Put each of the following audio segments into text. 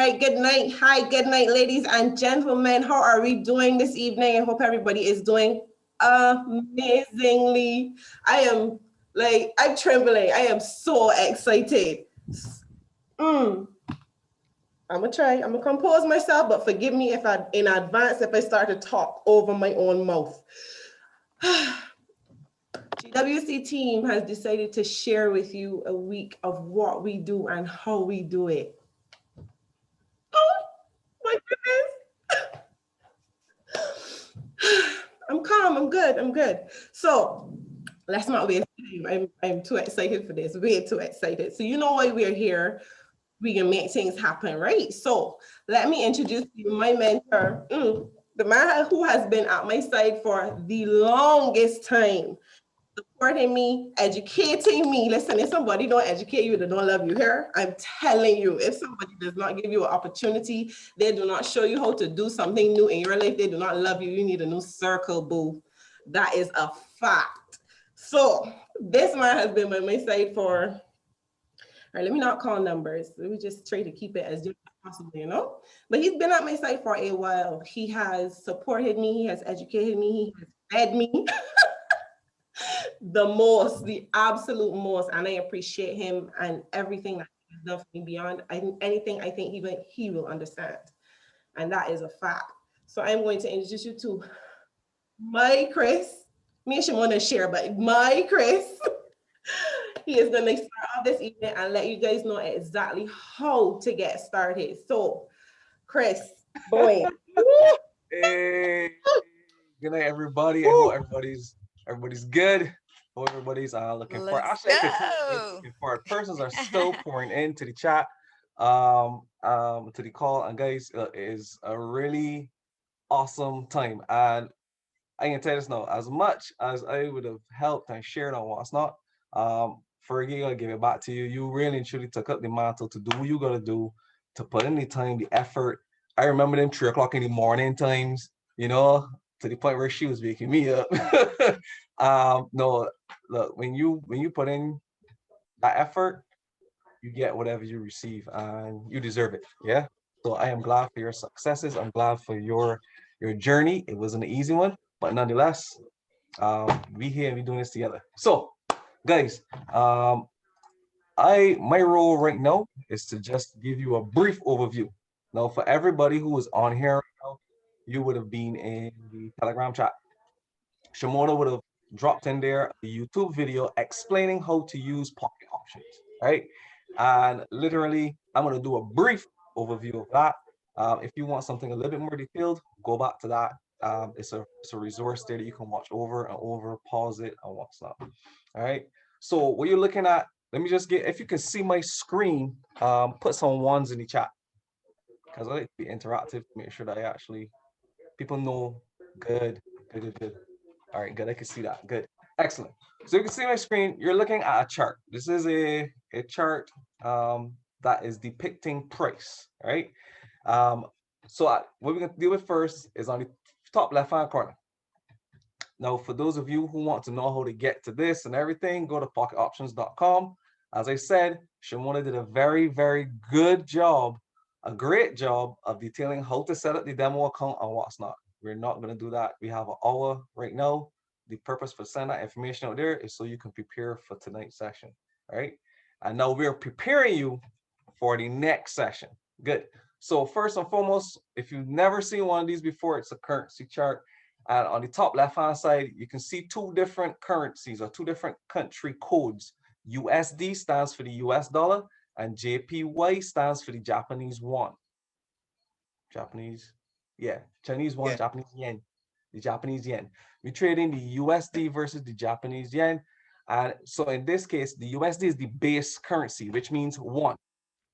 night, good night. Hi, good night, ladies and gentlemen. How are we doing this evening? I hope everybody is doing amazingly. I'm trembling. I am so excited. I'm gonna try. I'm gonna compose myself, but forgive me if I, in advance, if I start to talk over my own mouth. GWC team has decided to share with you a week of what we do and how we do it. Oh my goodness. I'm calm, I'm good. So let's not waste time. I'm too excited for this, way too excited. So you know why we're here. We can make things happen, right? So let me introduce you my mentor, the man who has been at my side for the longest time, supporting me, educating me. Listen, if somebody don't educate you, they don't love you here. I'm telling you, if somebody does not give you an opportunity, they do not show you how to do something new in your life, they do not love you. You need a new circle, boo. That is a fact. So this man has been by my side for, all right, let me not call numbers. Let me just try to keep it as general as possible, you know? But he's been at my side for a while. He has supported me. He has educated me. He has fed me. The absolute most, and I appreciate him and everything that he's done for me beyond anything I think even he will understand, and that is a fact. So I'm going to introduce you to my Chris. Me and Shimona share, but my Chris. He is going to start off this evening and let you guys know exactly how to get started. So, Chris, boy. Hey, good night, everybody. I hope everybody's good. Hope everybody's looking for. Let's Actually, I could say go. looking for. Persons are still pouring into the chat, to the call, and guys, it is a really awesome time. And I can tell you this now, as much as I would have helped and shared on what's not, Fergie, I'll give it back to you. You really and truly took up the mantle to do what you gotta do, to put in the time, the effort. I remember them 3 o'clock in the morning times, to the point where she was waking me up. No, look, when you put in that effort, you get whatever you receive, and you deserve it. Yeah. So I am glad for your successes. I'm glad for your journey. It wasn't an easy one, but nonetheless, we here and we doing this together. So, guys, my role right now is to just give you a brief overview. Now, for everybody who is on here right now, you would have been in the Telegram chat. Shimona would have dropped in there a YouTube video explaining how to use pocket options, right? And literally, I'm going to do a brief overview of that. If you want something a little bit more detailed, go back to that. It's a resource there that you can watch over and over, pause it, and what's up. All right. So what you're looking at, let me just get, if you can see my screen, put some ones in the chat, because I like to be interactive to make sure that people know. Good. All right, good. I can see that. Good. Excellent. So you can see my screen. You're looking at a chart. This is a chart that is depicting price, right? What we're going to deal with first is on the top left-hand corner. Now, for those of you who want to know how to get to this and everything, go to pocketoptions.com. As I said, Shimona did a very, very good job, a great job of detailing how to set up the demo account and what's not. We're not going to do that. We have an hour right now. The purpose for sending that information out there is so you can prepare for tonight's session, right? And now we're preparing you for the next session. Good. So first and foremost, if you've never seen one of these before, it's a currency chart. And on the top left-hand side, you can see two different currencies or two different country codes. USD stands for the US dollar, and JPY stands for the Japanese won. Chinese won, Yeah. Japanese yen, the Japanese yen. We're trading the USD versus the Japanese yen. And so in this case, the USD is the base currency, which means one.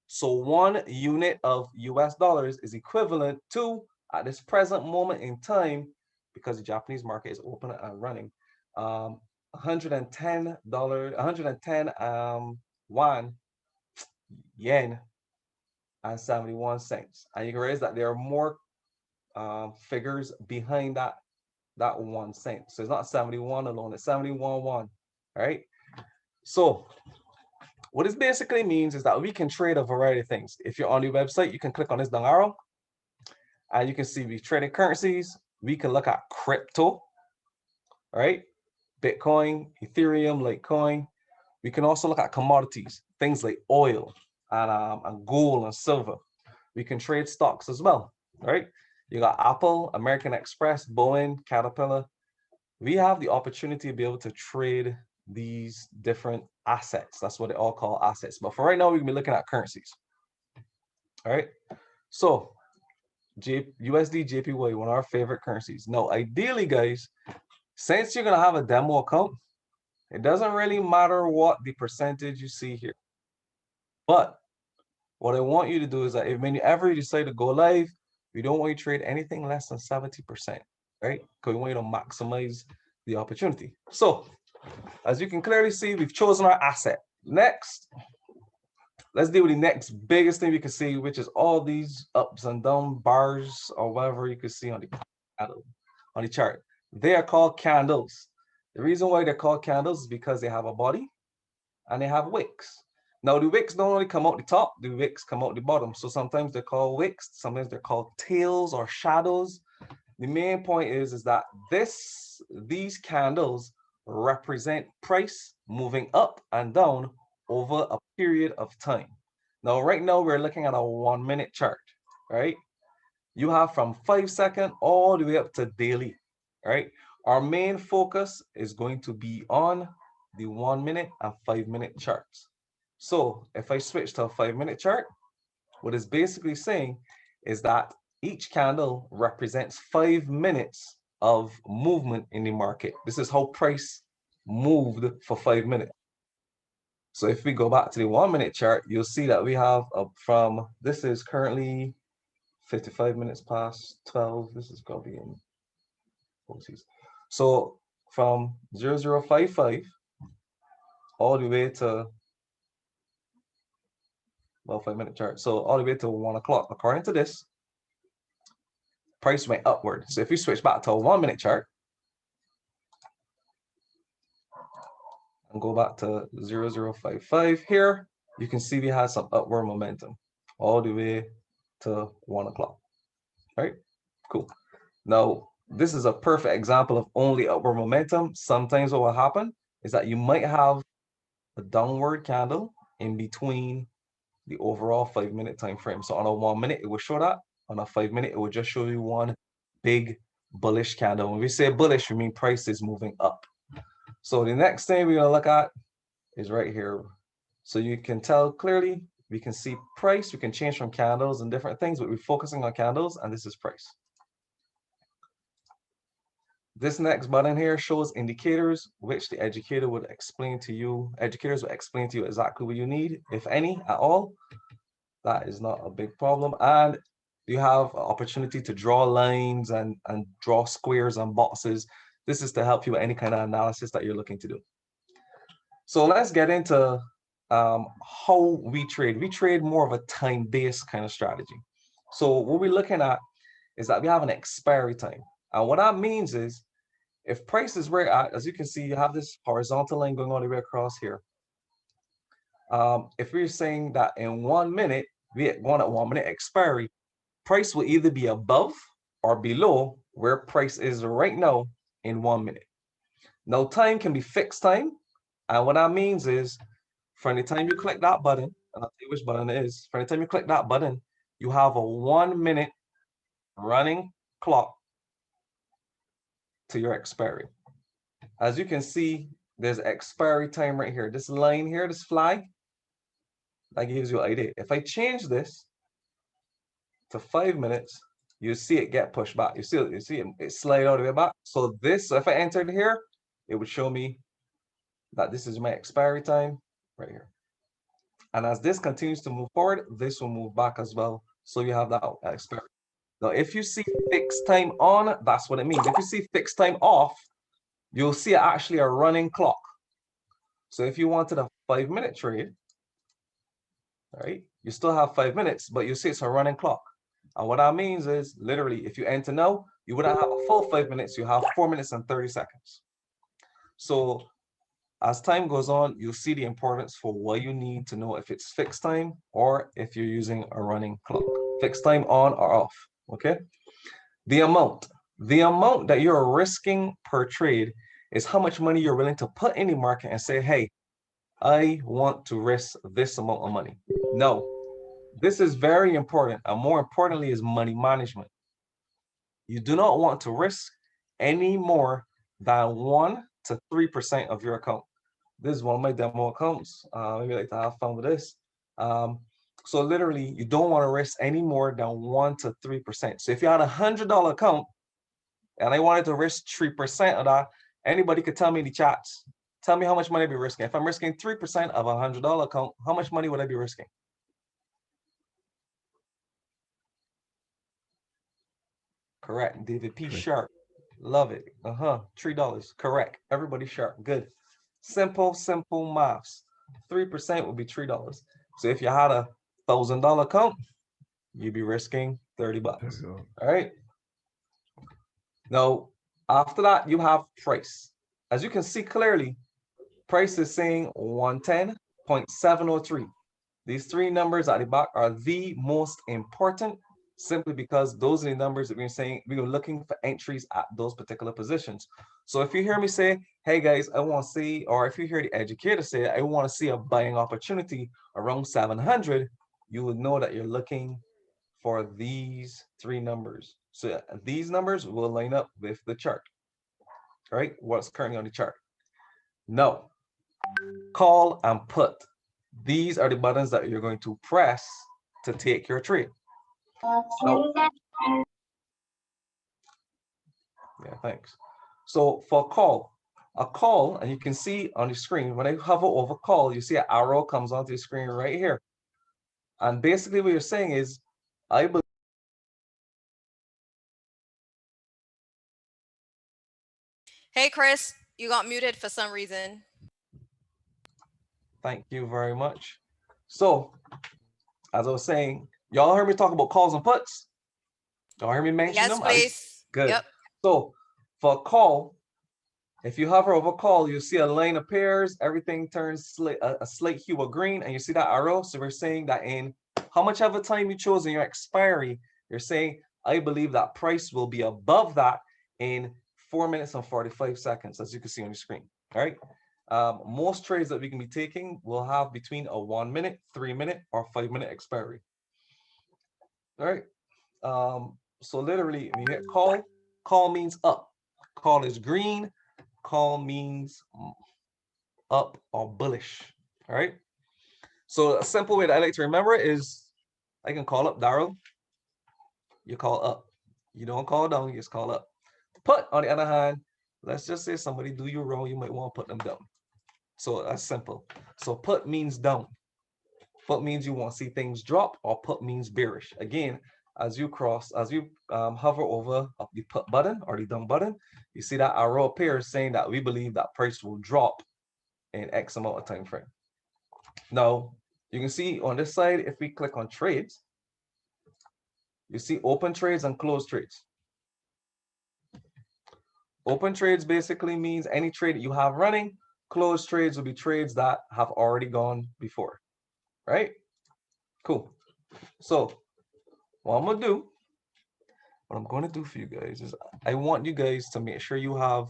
So 1 unit of US dollars is equivalent to, at this present moment in time, because the Japanese market is open and running, $110, 110 won, yen, and 71 cents. And you can realize that there are more figures behind that 1 cent. So it's not 71 alone, it's 71 won, right? So What this basically means is that we can trade a variety of things. If you're on the website, you can click on this down arrow and you can see we traded currencies. We can look at crypto, right? Bitcoin, Ethereum, Litecoin. We can also look at commodities, things like oil and gold and silver. We can trade stocks as well, right? You got Apple, American Express, Boeing, Caterpillar. We have the opportunity to be able to trade these different assets. That's what they all call assets. But for right now, we can be looking at currencies. All right. So USD, JPY, one of our favorite currencies. Now, ideally, guys, since you're going to have a demo account, it doesn't really matter what the percentage you see here. But what I want you to do is that if whenever you decide to go live, we don't want you to trade anything less than 70%, right? Because we want you to maximize the opportunity. So as you can clearly see, we've chosen our asset. Next, let's deal with the next biggest thing we can see, which is all these ups and down bars or whatever you can see on the chart. They are called candles. The reason why they're called candles is because they have a body and they have wicks. Now, the wicks don't only come out the top, the wicks come out the bottom. So sometimes they're called wicks, sometimes they're called tails or shadows. The main point is that these candles represent price moving up and down over a period of time. Now, right now, we're looking at a 1 minute chart, right? You have from 5 seconds all the way up to daily, right? Our main focus is going to be on the 1 minute and 5 minute charts. So if I switch to a 5 minute chart, what it's basically saying is that each candle represents 5 minutes of movement in the market. This is how price moved for 5 minutes. So if we go back to the 1 minute chart, you'll see that we have this is currently 55 minutes past 12. This is going to be in so from 0055 all the way to 5 minute chart. So all the way to 1 o'clock. According to this, price went upward. So if we switch back to a 1 minute chart and go back to 0055 here, you can see we had some upward momentum all the way to 1 o'clock. Right? Cool. Now, this is a perfect example of only upward momentum. Sometimes what will happen is that you might have a downward candle in between the overall 5 minute time frame. So on a 1 minute, it will show that. On a 5 minute, it will just show you one big bullish candle. When we say bullish, we mean price is moving up. So the next thing we're going to look at is right here. So you can tell clearly, we can see price. We can change from candles and different things, but we're focusing on candles, and this is price. This next button here shows indicators, which the educator would explain to you. Educators will explain to you exactly what you need, if any, at all. That is not a big problem. And you have an opportunity to draw lines and draw squares and boxes. This is to help you with any kind of analysis that you're looking to do. So let's get into how we trade. We trade more of a time-based kind of strategy. So what we're looking at is that we have an expiry time. And what that means is, if price is where at, as you can see, you have this horizontal line going all the way across here. If we're saying that in 1 minute, we're going at 1 minute expiry, price will either be above or below where price is right now in 1 minute. Now, time can be fixed time. And what that means is, from the time you click that button, and I'll tell you which button it is, from the time you click that button, you have a 1 minute running clock to your expiry. As you can see, there's expiry time right here. This line here, this flag, that gives you an idea. If I change this to 5 minutes, you see it get pushed back. You see it slide all the way back. So if I entered here, it would show me that this is my expiry time right here. And as this continues to move forward, this will move back as well. So you have that expiry. Now, if you see fixed time on, that's what it means. If you see fixed time off, you'll see actually a running clock. So if you wanted a 5 minute trade, right, you still have 5 minutes, but you see it's a running clock. And what that means is, literally, if you enter now, you wouldn't have a full 5 minutes, you have 4 minutes and 30 seconds. So as time goes on, you'll see the importance for what you need to know if it's fixed time or if you're using a running clock. Fixed time on or off, okay? The amount that you're risking per trade is how much money you're willing to put in the market and say, hey, I want to risk this amount of money. No, this is very important. And more importantly is money management. You do not want to risk any more than 1 to 3% of your account. This is one of my demo accounts. Maybe I like to have fun with this. So literally, you don't want to risk any more than 1 to 3%. So if you had $100 account and I wanted to risk 3% of that, anybody could tell me in the chats. Tell me how much money I'd be risking. If I'm risking 3% of a $100 account, how much money would I be risking? Correct. David P. Sharp. Love it. $3. Correct. Everybody sharp. Good. Simple maths. 3% would be $3. So if you had a $1,000 account, you'd be risking 30 bucks. All right. Now, after that, you have price. As you can see clearly, price is saying 110.703. These three numbers at the back are the most important, simply because those are the numbers that we're saying we were looking for entries at those particular positions. So if you hear me say, hey guys, I want to see, or if you hear the educator say, I want to see a buying opportunity around 700, you would know that you're looking for these three numbers. So these numbers will line up with the chart, right? What's currently on the chart. No, call and put. These are the buttons that you're going to press to take your trade. So, yeah, thanks. So for a call, and you can see on the screen, when I hover over call, you see an arrow comes onto the screen right here. And basically what you're saying is, I believe. Hey, Chris, you got muted for some reason. Thank you very much. So, as I was saying, y'all heard me talk about calls and puts? Y'all heard me mention them? Yes, please. Good. Yep. So, for a call, if you hover over call, you'll see a line of pairs, everything turns a slate hue of green, and you see that arrow. So we're saying that in how much of a time you chose in your expiry, you're saying, I believe that price will be above that in 4 minutes and 45 seconds, as you can see on your screen. All right. Most trades that we can be taking will have between a 1 minute, 3 minute, or 5 minute expiry. All right. So literally, when you hit call means up. Call is green. Call means up or bullish. All right. So a simple way that I like to remember it is I can call up Daryl. You call up. You don't call down, you just call up. Put, on the other hand, let's just say somebody do you wrong, you might want to put them down. So that's simple. So put means down. Put means you want to see things drop, or put means bearish. Again, as you hover over the put button or the down button, you see that arrow appears saying that we believe that price will drop in X amount of time frame. Now, you can see on this side, if we click on trades, you see open trades and closed trades. Open trades basically means any trade that you have running. Closed trades will be trades that have already gone before, right? Cool. So what I'm going to do for you guys is I want you guys to make sure you have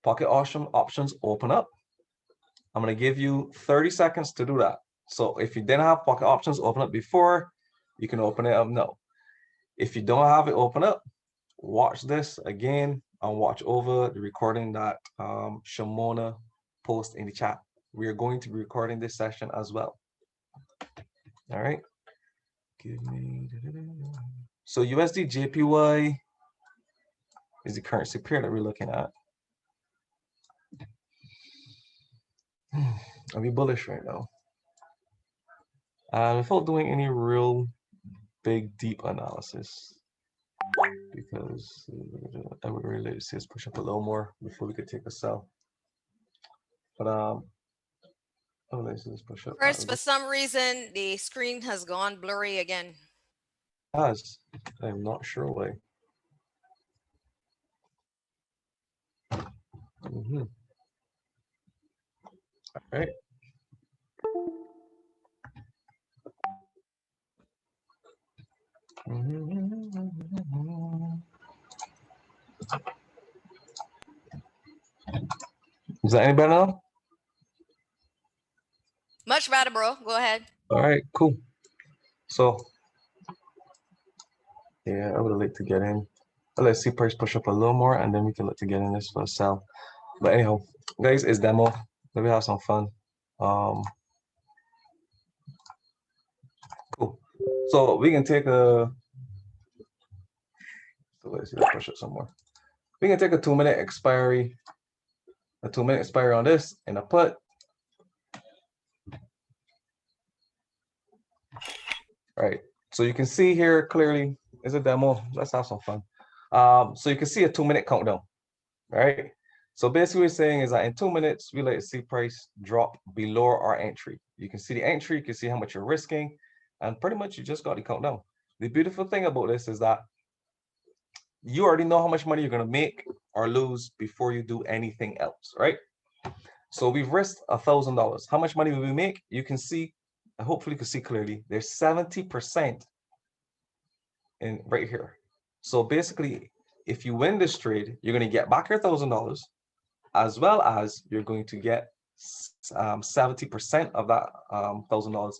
pocket options open up. I'm going to give you 30 seconds to do that. So if you didn't have pocket options open up before, you can open it up now. If you don't have it open up, watch this again and watch over the recording that Shimona posts in the chat. We are going to be recording this session as well. All right. So USD JPY is the currency pair that we're looking at. Are we bullish right now? Without doing any real big deep analysis, because I would really like to see us push up a little more before we could take a sell. But let's just push up. Chris, for some reason, the screen has gone blurry again. I'm not sure why. All right. Is that any better now? Much better, bro. Go ahead. All right, cool. So, yeah, I would have liked to get in. Let's see price push up a little more, and then we can look to get in this for a sell. But anyhow, guys, it's demo. Let me have some fun. Cool. So we can take a. So let's see, let's push it some more. We can take a 2-minute expiry. A 2-minute expiry on this and a put. All right. So you can see here clearly is a demo. Let's have some fun. So you can see a 2-minute countdown. All right. So basically, what we're saying is that in 2 minutes, we let to see price drop below our entry. You can see the entry, you can see how much you're risking, and pretty much you just got the countdown. The beautiful thing about this is that you already know how much money you're going to make or lose before you do anything else, right? So we've risked $1,000. How much money will we make? You can see, hopefully you can see clearly, there's 70% in right here. So basically, if you win this trade, you're going to get back your $1,000, as well as you're going to get 70% of that $1,000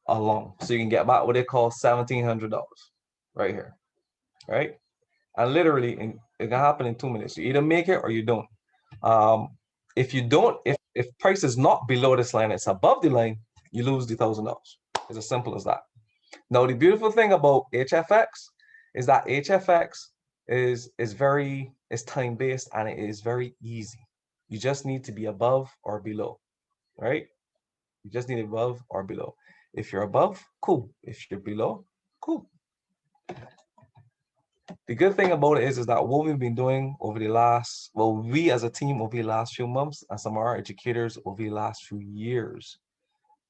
along. So you can get back what they call $1,700 right here, right? And literally, it can happen in 2 minutes. You either make it or you don't. If you don't, if price is not below this line, it's above the line, you lose the $1,000. It's as simple as that. Now, the beautiful thing about HFX is that HFX is time-based and it is very easy. You just need to be above or below, right? You just need above or below. If you're above, cool. If you're below, cool. The good thing about it is that what we've been doing over the last, well, we as a team over the last few months and some of our educators over the last few years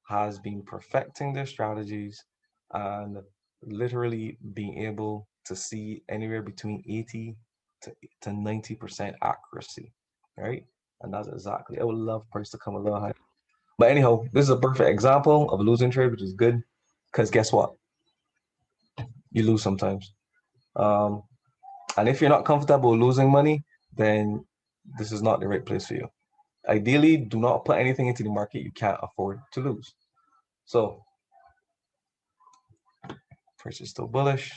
has been perfecting their strategies and literally being able to see anywhere between 80 to 90% accuracy, right? And that's exactly, I would love price to come a little higher. But anyhow, this is a perfect example of a losing trade, which is good because guess what? You lose sometimes. And if you're not comfortable losing money, then this is not the right place for you. Ideally, do not put anything into the market you can't afford to lose. So, price is still bullish.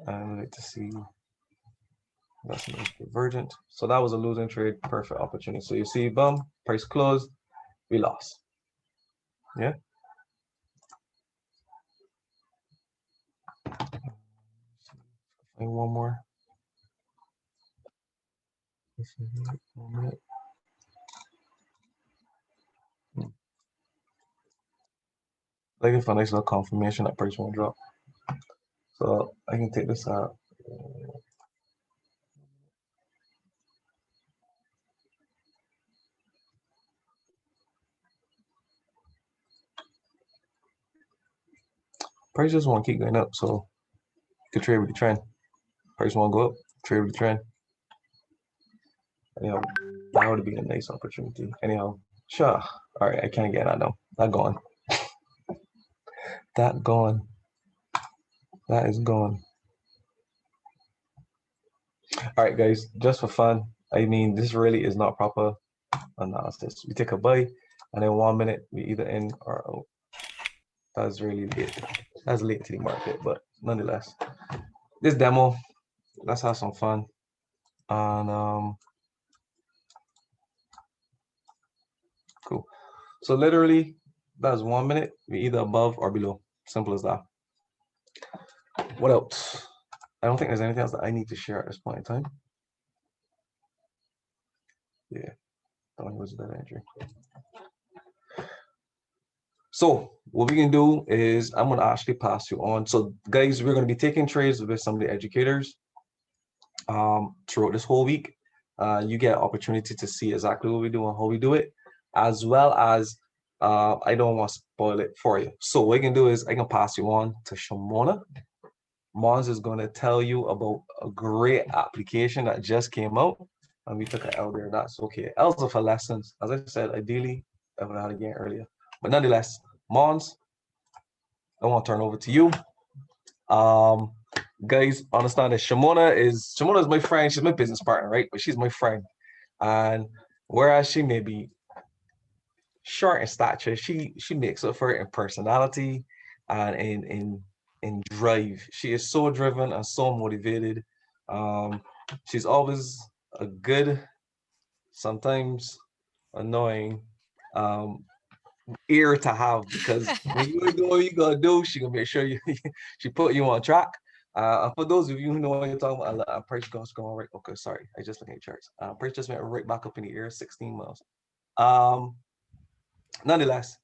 And we like to see that's divergent. So that was a losing trade, perfect opportunity. So you see, boom, price closed, we lost. Yeah. And one more. 1 minute. Looking for a nice little confirmation that price won't drop. So I can take this out. Price just won't keep going up, so you could trade with the trend. Price won't go up, trade with the trend. Anyhow, that would be a nice opportunity. Anyhow, sure. All right, I can't get that now. That gone. That gone. That is gone. All right, guys, just for fun. I mean, this really is not proper analysis. We take a buy, and in 1 minute, we either in or out. That's really late. That's late to the market, but nonetheless, this demo, let's have some fun. And cool. So literally, that's 1 minute. We either above or below. Simple as that. What else? I don't think there's anything else that I need to share at this point in time. Yeah, that one was that entry. So what we can do is I'm going to actually pass you on. So guys, we're going to be taking trades with some of the educators throughout this whole week. You get an opportunity to see exactly what we do and how we do it, as well as I don't want to spoil it for you. So what I can do is I can pass you on to Shimona. Mons is going to tell you about a great application that just came out. and we took an L there. That's okay. L's are for lessons. As I said, ideally, I would have had a game earlier. But nonetheless, Mons, I want to turn over to you. Guys, understand that Shimona is my friend. She's my business partner, right? But she's my friend. And whereas she may be short in stature, she makes up for it in personality and in drive. She is so driven and so motivated. She's always a good, sometimes annoying ear to have, because when you do what you gotta do, she gonna make sure she put you on track. For those of you who know what you're talking about, I'm pretty going right. Okay, sorry, I just looking at charts. Price just went right back up in the air, 16 miles. Nonetheless,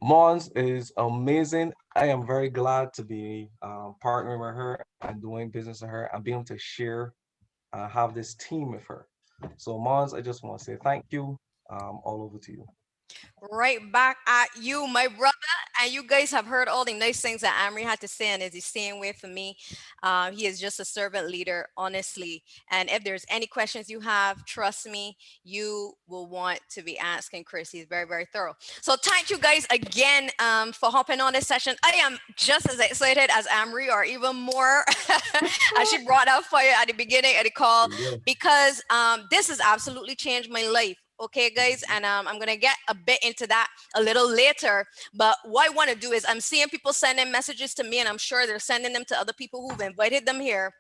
Mons is amazing. I am very glad to be partnering with her and doing business with her and being able to share, have this team with her. So Mons, I just want to say thank you. All over to you. Right back at you, my brother. And you guys have heard all the nice things that Amri had to say, and is he staying away from me? He is just a servant leader, honestly. And if there's any questions you have, trust me, you will want to be asking Chris. He's very, very thorough. So thank you guys again for hopping on this session. I am just as excited as Amri, or even more, as she brought out fire at the beginning of the call, because this has absolutely changed my life. Okay, guys, and I'm gonna get a bit into that a little later. But what I want to do is, I'm seeing people sending messages to me, and I'm sure they're sending them to other people who've invited them here,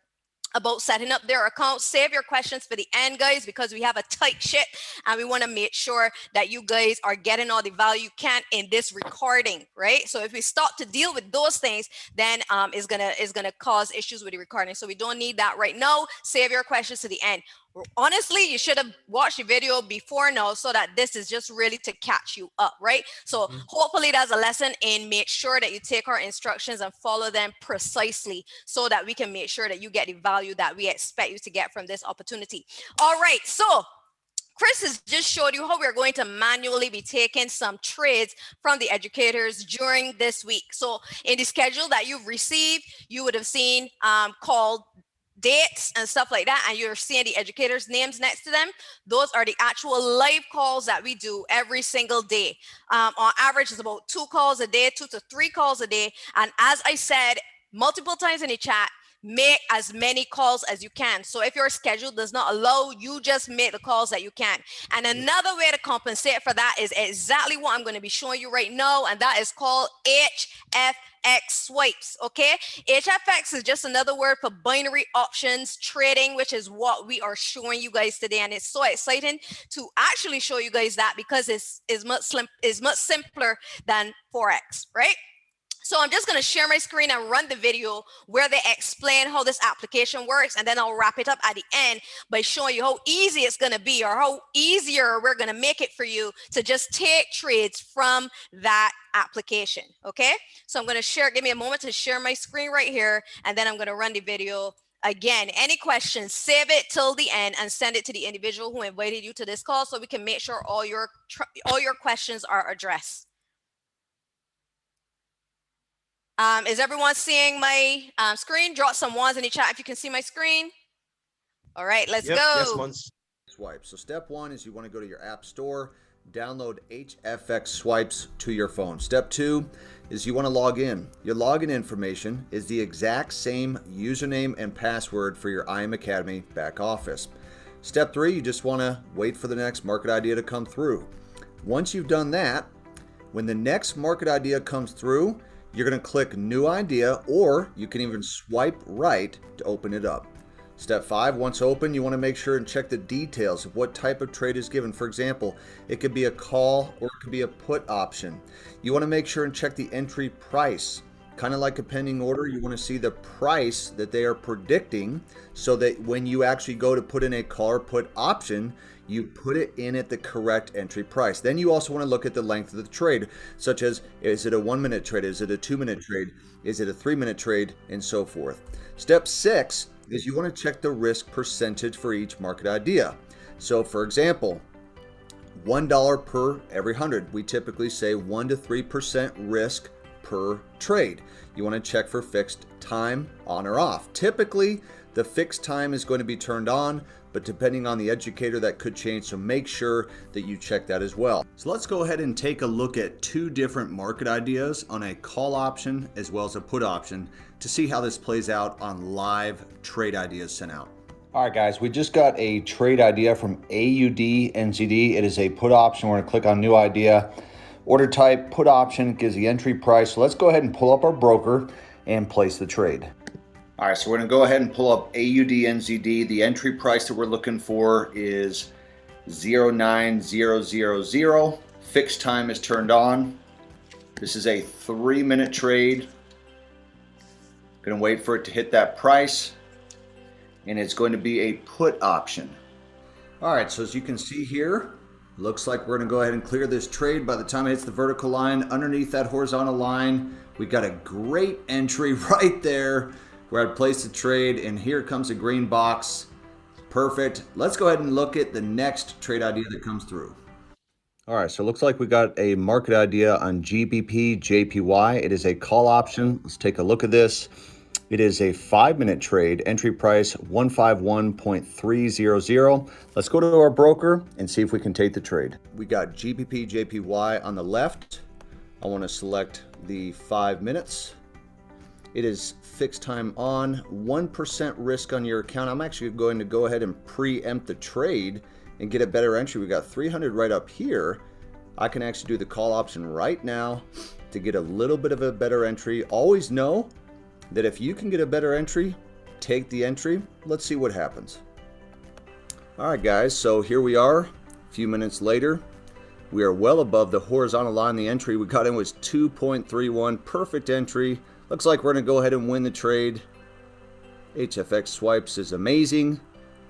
about setting up their accounts. Save your questions for the end, guys, because we have a tight ship and we want to make sure that you guys are getting all the value you can in this recording, right? So if we start to deal with those things, then it's gonna cause issues with the recording. So we don't need that right now. Save your questions to the end. Honestly, you should have watched the video before now, so that this is just really to catch you up, right? So hopefully that's a lesson in make sure that you take our instructions and follow them precisely, so that we can make sure that you get the value that we expect you to get from this opportunity. All right, so Chris has just showed you how we're going to manually be taking some trades from the educators during this week. So in the schedule that you've received, you would have seen called dates and stuff like that, and you're seeing the educators' names next to them. Those are the actual live calls that we do every single day. On average, it's about 2 calls a day, 2 to 3 calls a day. And as I said multiple times in the chat, make as many calls as you can. So if your schedule does not allow, you just make the calls that you can. And another way to compensate for that is exactly what I'm going to be showing you right now, and that is called HFX swipes. Okay, HFX is just another word for binary options trading, which is what we are showing you guys today. And it's so exciting to actually show you guys that, because it's much simpler than Forex, right? So I'm just going to share my screen and run the video where they explain how this application works, and then I'll wrap it up at the end by showing you how easy it's going to be, or how easier we're going to make it for you to just take trades from that application. Okay, so I'm going to share, give me a moment to share my screen right here, and then I'm going to run the video. Again, any questions, save it till the end and send it to the individual who invited you to this call, so we can make sure all your questions are addressed. Is everyone seeing my screen? Drop some ones in the chat if you can see my screen. All right, let's go. Yes, once. Swipe. So step 1 is you want to go to your app store, download HFX swipes to your phone. Step 2 is you want to log in. Your login information is the exact same username and password for your IM Academy back office. Step 3, you just want to wait for the next market idea to come through. Once you've done that, when the next market idea comes through, you're going to click New Idea, or you can even swipe right to open it up. Step 5, once open, you want to make sure and check the details of what type of trade is given. For example, it could be a call or it could be a put option. You want to make sure and check the entry price. Kind of like a pending order, you want to see the price that they are predicting, so that when you actually go to put in a call or put option, you put it in at the correct entry price. Then you also want to look at the length of the trade, such as, is it a 1-minute trade? Is it a 2-minute trade? Is it a 3-minute trade? And so forth. Step 6 is you want to check the risk percentage for each market idea. So for example, $1 per every 100. We typically say 1 to 3% risk per trade. You want to check for fixed time on or off. Typically, the fixed time is going to be turned on, but depending on the educator, that could change. So make sure that you check that as well. So let's go ahead and take a look at two different market ideas on a call option as well as a put option to see how this plays out on live trade ideas sent out. All right, guys, we just got a trade idea from AUD-NZD. It is a put option. We're gonna click on new idea. Order type, put option, gives the entry price. So let's go ahead and pull up our broker and place the trade. All right, so we're gonna go ahead and pull up AUD-NZD. The entry price that we're looking for is 09000. Fixed time is turned on. This is a 3-minute trade. Gonna wait for it to hit that price, and it's going to be a put option. All right, so as you can see here, looks like we're gonna go ahead and clear this trade. By the time it hits the vertical line, underneath that horizontal line, we got a great entry right there where I'd place the trade, and here comes a green box. Perfect. Let's go ahead and look at the next trade idea that comes through. All right, so it looks like we got a market idea on GBP JPY. It is a call option. Let's take a look at this. It is a 5-minute trade, entry price 151.300. Let's go to our broker and see if we can take the trade. We got GBP JPY on the left. I want to select the 5 minutes. It is fixed time on, 1% risk on your account. I'm actually going to go ahead and preempt the trade and get a better entry. We got 300 right up here. I can actually do the call option right now to get a little bit of a better entry. Always know that if you can get a better entry, take the entry. Let's see what happens. All right, guys, so here we are a few minutes later. We are well above the horizontal line. The entry we got in was 2.31, perfect entry. Looks like we're gonna go ahead and win the trade. HFX Swipes is amazing.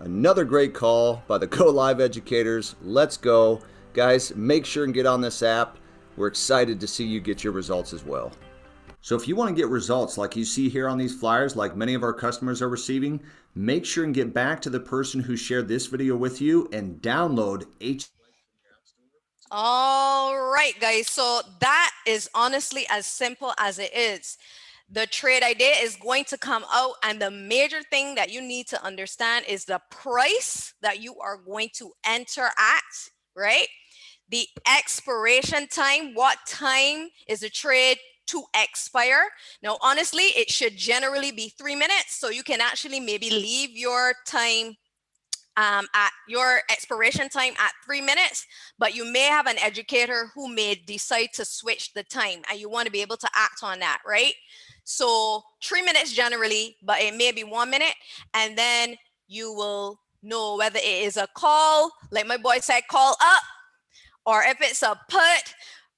Another great call by the Go Live educators. Let's go. Guys, make sure and get on this app. We're excited to see you get your results as well. So if you want to get results like you see here on these flyers, like many of our customers are receiving, make sure and get back to the person who shared this video with you and download All right, guys. So that is honestly as simple as it is. The trade idea is going to come out, and the major thing that you need to understand is the price that you are going to enter at, right? The expiration time, what time is the trade to expire? Now, honestly, it should generally be 3 minutes. So you can actually maybe leave your time at your expiration time at 3 minutes, but you may have an educator who may decide to switch the time, and you want to be able to act on that, right? So 3 minutes generally, but it may be 1 minute, and then you will know whether it is a call, like my boy said, call up, or if it's a put,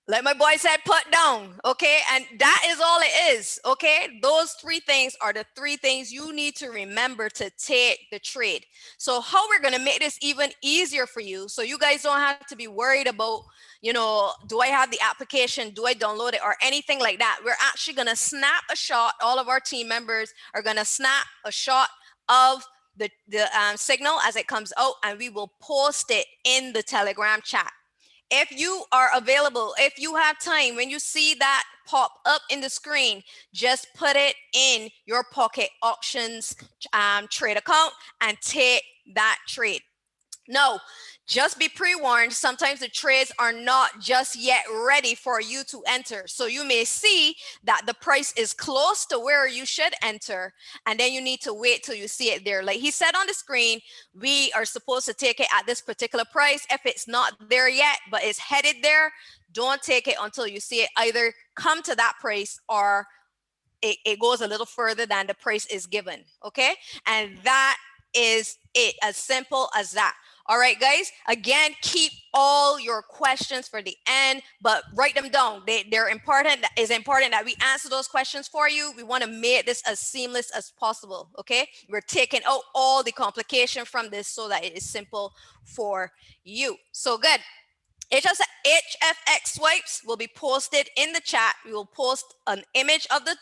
like my boy said, put down, okay? And that is all it is, okay? Those 3 things are the 3 things you need to remember to take the trade. So how we're gonna make this even easier for you, so you guys don't have to be worried about, you know, do I have the application? Do I download it or anything like that? We're actually gonna snap a shot. All of our team members are gonna snap a shot of the signal as it comes out, and we will post it in the Telegram chat. If you are available, if you have time, when you see that pop up in the screen, just put it in your Pocket Auctions trade account and take that trade. No, just be pre-warned. Sometimes the trades are not just yet ready for you to enter. So you may see that the price is close to where you should enter, and then you need to wait till you see it there. Like he said on the screen, we are supposed to take it at this particular price. If it's not there yet, but it's headed there, don't take it until you see it either come to that price or it goes a little further than the price is given. Okay. And that is it, as simple as that. All right, guys, again, keep all your questions for the end, but write them down. They're important. It's important that we answer those questions for you. We want to make this as seamless as possible, okay? We're taking out all the complication from this so that it is simple for you. So good. HFX swipes will be posted in the chat. We will post an image of the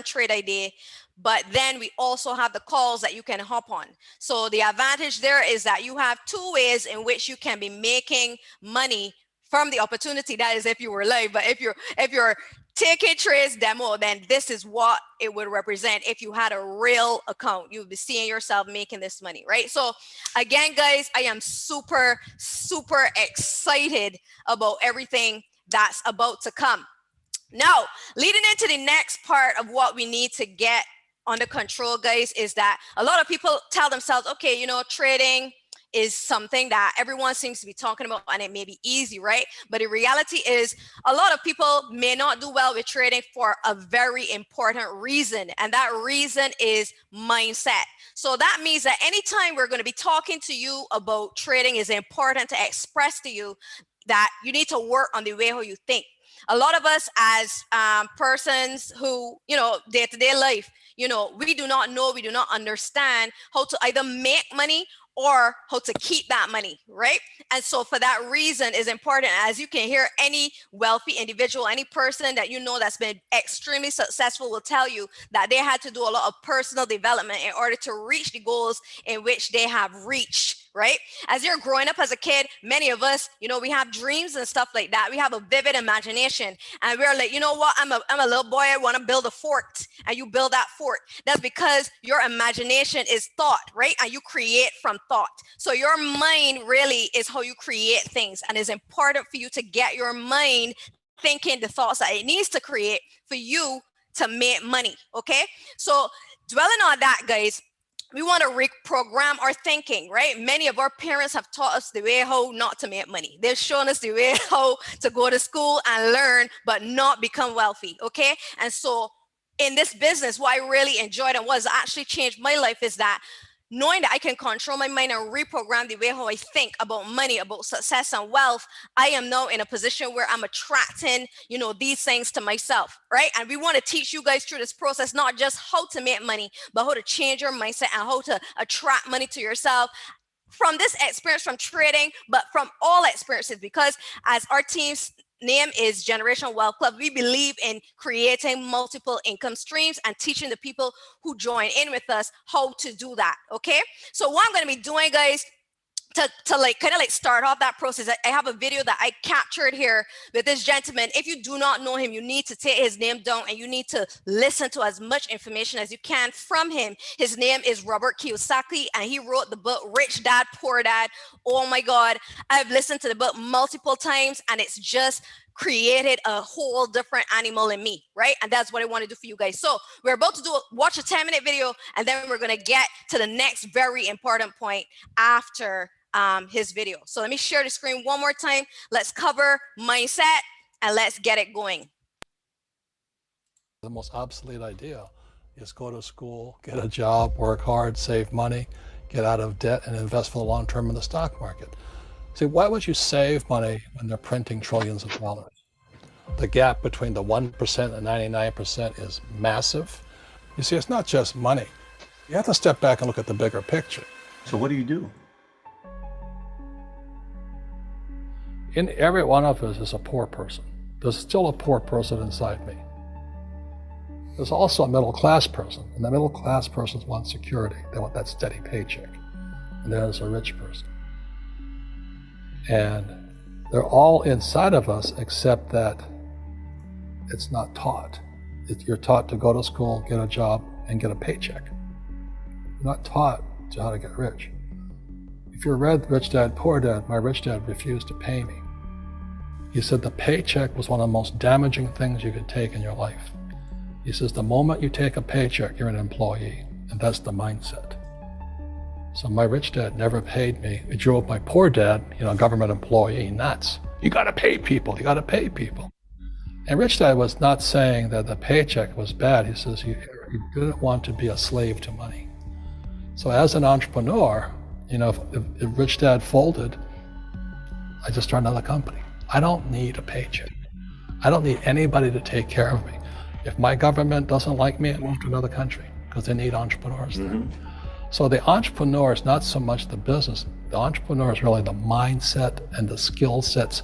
trade ID, but then we also have the calls that you can hop on. So the advantage there is that you have 2 ways in which you can be making money from the opportunity. That is if you were live, but if you're ticket trace demo, then this is what it would represent if you had a real account. You would be seeing yourself making this money, right? So again, guys, I am super, super excited about everything that's about to come. Now, leading into the next part of what we need to get under control, guys, is that a lot of people tell themselves, okay, you know, trading is something that everyone seems to be talking about and it may be easy, right? But the reality is a lot of people may not do well with trading for a very important reason. And that reason is mindset. So that means that anytime we're going to be talking to you about trading, is important to express to you that you need to work on the way how you think. A lot of us as persons who, you know, day-to-day life, you know, we do not know, we do not understand how to either make money or how to keep that money, right? And so for that reason is important. As you can hear, any wealthy individual, any person that you know that's been extremely successful will tell you that they had to do a lot of personal development in order to reach the goals in which they have reached, right? As you're growing up as a kid, many of us, you know, we have dreams and stuff like that. We have a vivid imagination and we're like, you know what? I'm a little boy. I want to build a fort, and you build that fort. That's because your imagination is thought, right? And you create from thought. So your mind really is how you create things, and it's important for you to get your mind thinking the thoughts that it needs to create for you to make money. Okay. So dwelling on that, guys, we want to reprogram our thinking, right? Many of our parents have taught us the way how not to make money. They've shown us the way how to go to school and learn, but not become wealthy, okay? And so in this business, what I really enjoyed and what has actually changed my life is that knowing that I can control my mind and reprogram the way how I think about money, about success and wealth, I am now in a position where I'm attracting, you know, these things to myself, right? And we want to teach you guys through this process, not just how to make money, but how to change your mindset and how to attract money to yourself from this experience from trading, but from all experiences, because as our team's name is Generational Wealth Club, we believe in creating multiple income streams and teaching the people who join in with us how to do that. Okay. So what I'm going to be doing, guys, to like kind of like start off that process, I have a video that I captured here with this gentleman. If you do not know him, you need to take his name down and you need to listen to as much information as you can from him. His name is Robert Kiyosaki, and he wrote the book Rich Dad Poor Dad. Oh my God, I've listened to the book multiple times and it's just created a whole different animal in me, right? And that's what I want to do for you guys. So we're about to watch a 10-minute video, and then we're going to get to the next very important point after his video. So let me share the screen one more time. Let's cover mindset and let's get it going. The most obsolete idea is go to school, get a job, work hard, save money, get out of debt, and invest for the long term in the stock market. See, why would you save money when they're printing trillions of dollars? The gap between the 1% and 99% is massive. You see, it's not just money. You have to step back and look at the bigger picture. So what do you do? In every one of us is a poor person. There's still a poor person inside me. There's also a middle class person, and the middle class persons want security. They want that steady paycheck. And there's a rich person. And they're all inside of us, except that it's not taught. You're taught to go to school, get a job, and get a paycheck. You're not taught to how to get rich. If you read Rich Dad, Poor Dad, my rich dad refused to pay me. He said the paycheck was one of the most damaging things you could take in your life. He says the moment you take a paycheck, you're an employee, and that's the mindset. So my rich dad never paid me. He drove my poor dad, government employee, nuts. You gotta pay people, you gotta pay people. And Rich Dad was not saying that the paycheck was bad. He says he didn't want to be a slave to money. So as an entrepreneur, if Rich Dad folded, I just started another company. I don't need a paycheck. I don't need anybody to take care of me. If my government doesn't like me, I move to another country because they need entrepreneurs there. So the entrepreneur is not so much the business. The entrepreneur is really the mindset and the skill sets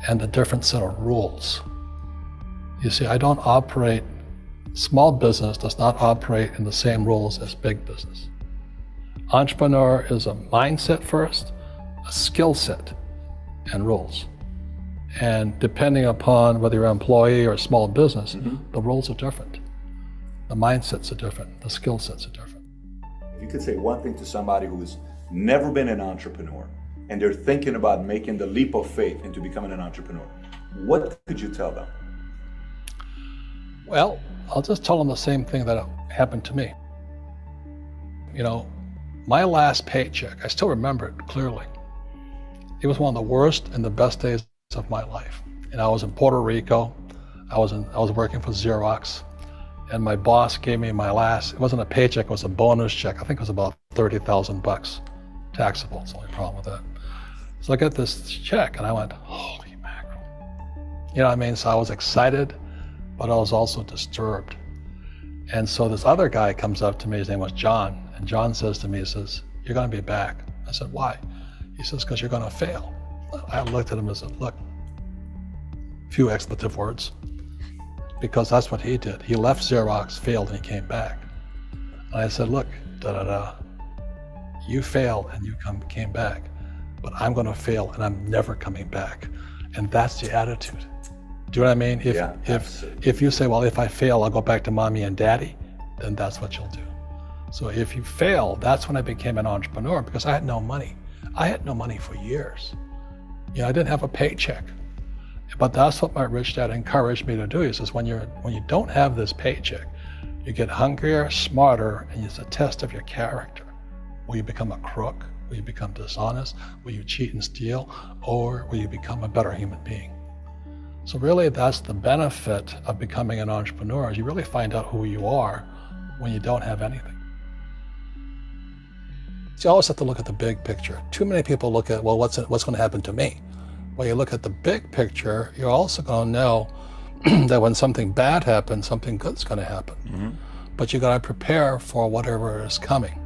and the different set of rules. You see, I don't operate, small business does not operate in the same rules as big business. Entrepreneur is a mindset first, a skill set, and rules. And depending upon whether you're an employee or a small business, the roles are different. The mindsets are different. The skill sets are different. If you could say one thing to somebody who's never been an entrepreneur and they're thinking about making the leap of faith into becoming an entrepreneur, what could you tell them? Well, I'll just tell them the same thing that happened to me. You know, my last paycheck, I still remember it clearly. It was one of the worst and the best days of my life. And I was in Puerto Rico. I was working for Xerox, and my boss gave me my last, it wasn't a paycheck, it was a bonus check. I think it was about $30,000 taxable. It's the only problem with that. So I got this check and I went, holy mackerel. You know what I mean? So I was excited, but I was also disturbed. And so this other guy comes up to me, his name was John, and John says to me, he says, you're gonna be back. I said, why? He says, because you're gonna fail. I looked at him and said, look, few expletive words, because that's what he did. He left Xerox, failed, and he came back. And I said, look, you failed and you came back, but I'm gonna fail and I'm never coming back. And that's the attitude. Do you know what I mean? If you say, well, if I fail, I'll go back to mommy and daddy, then that's what you'll do. So if you fail, that's when I became an entrepreneur, because I had no money. I had no money for years. You know, I didn't have a paycheck. But that's what my rich dad encouraged me to do. He says, when you don't have this paycheck, you get hungrier, smarter, and it's a test of your character. Will you become a crook? Will you become dishonest? Will you cheat and steal? Or will you become a better human being? So really, that's the benefit of becoming an entrepreneur, is you really find out who you are when you don't have anything. So you always have to look at the big picture. Too many people look at, well, what's going to happen to me? When you look at the big picture, you're also going to know that when something bad happens, something good's going to happen. But you got to prepare for whatever is coming.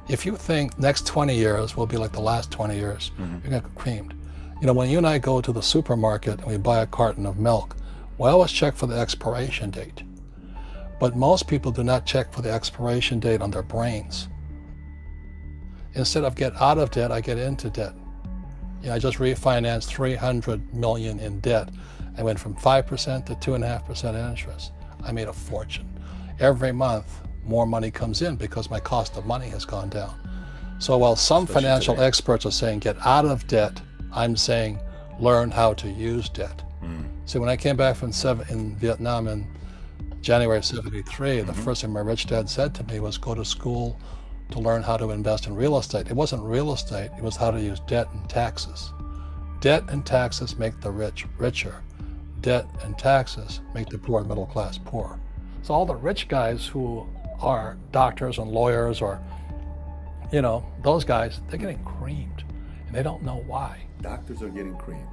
If you think next 20 years will be like the last 20 years, you're going to get creamed. You know, when you and I go to the supermarket and we buy a carton of milk, we always check for the expiration date. But most people do not check for the expiration date on their brains. Instead of get out of debt, I get into debt. You know, I just refinanced $300 million in debt. I went from 5% to 2.5% interest. I made a fortune. Every month, more money comes in because my cost of money has gone down. So while some financial experts are saying get out of debt, I'm saying learn how to use debt. So when I came back from in Vietnam in January of '73, the first thing my rich dad said to me was go to school to learn how to invest in real estate. It wasn't real estate, it was how to use debt and taxes. Debt and taxes make the rich richer. Debt and taxes make the poor and middle class poor. So all the rich guys who are doctors and lawyers, or, you know, those guys, they're getting creamed and they don't know why. Doctors are getting creamed.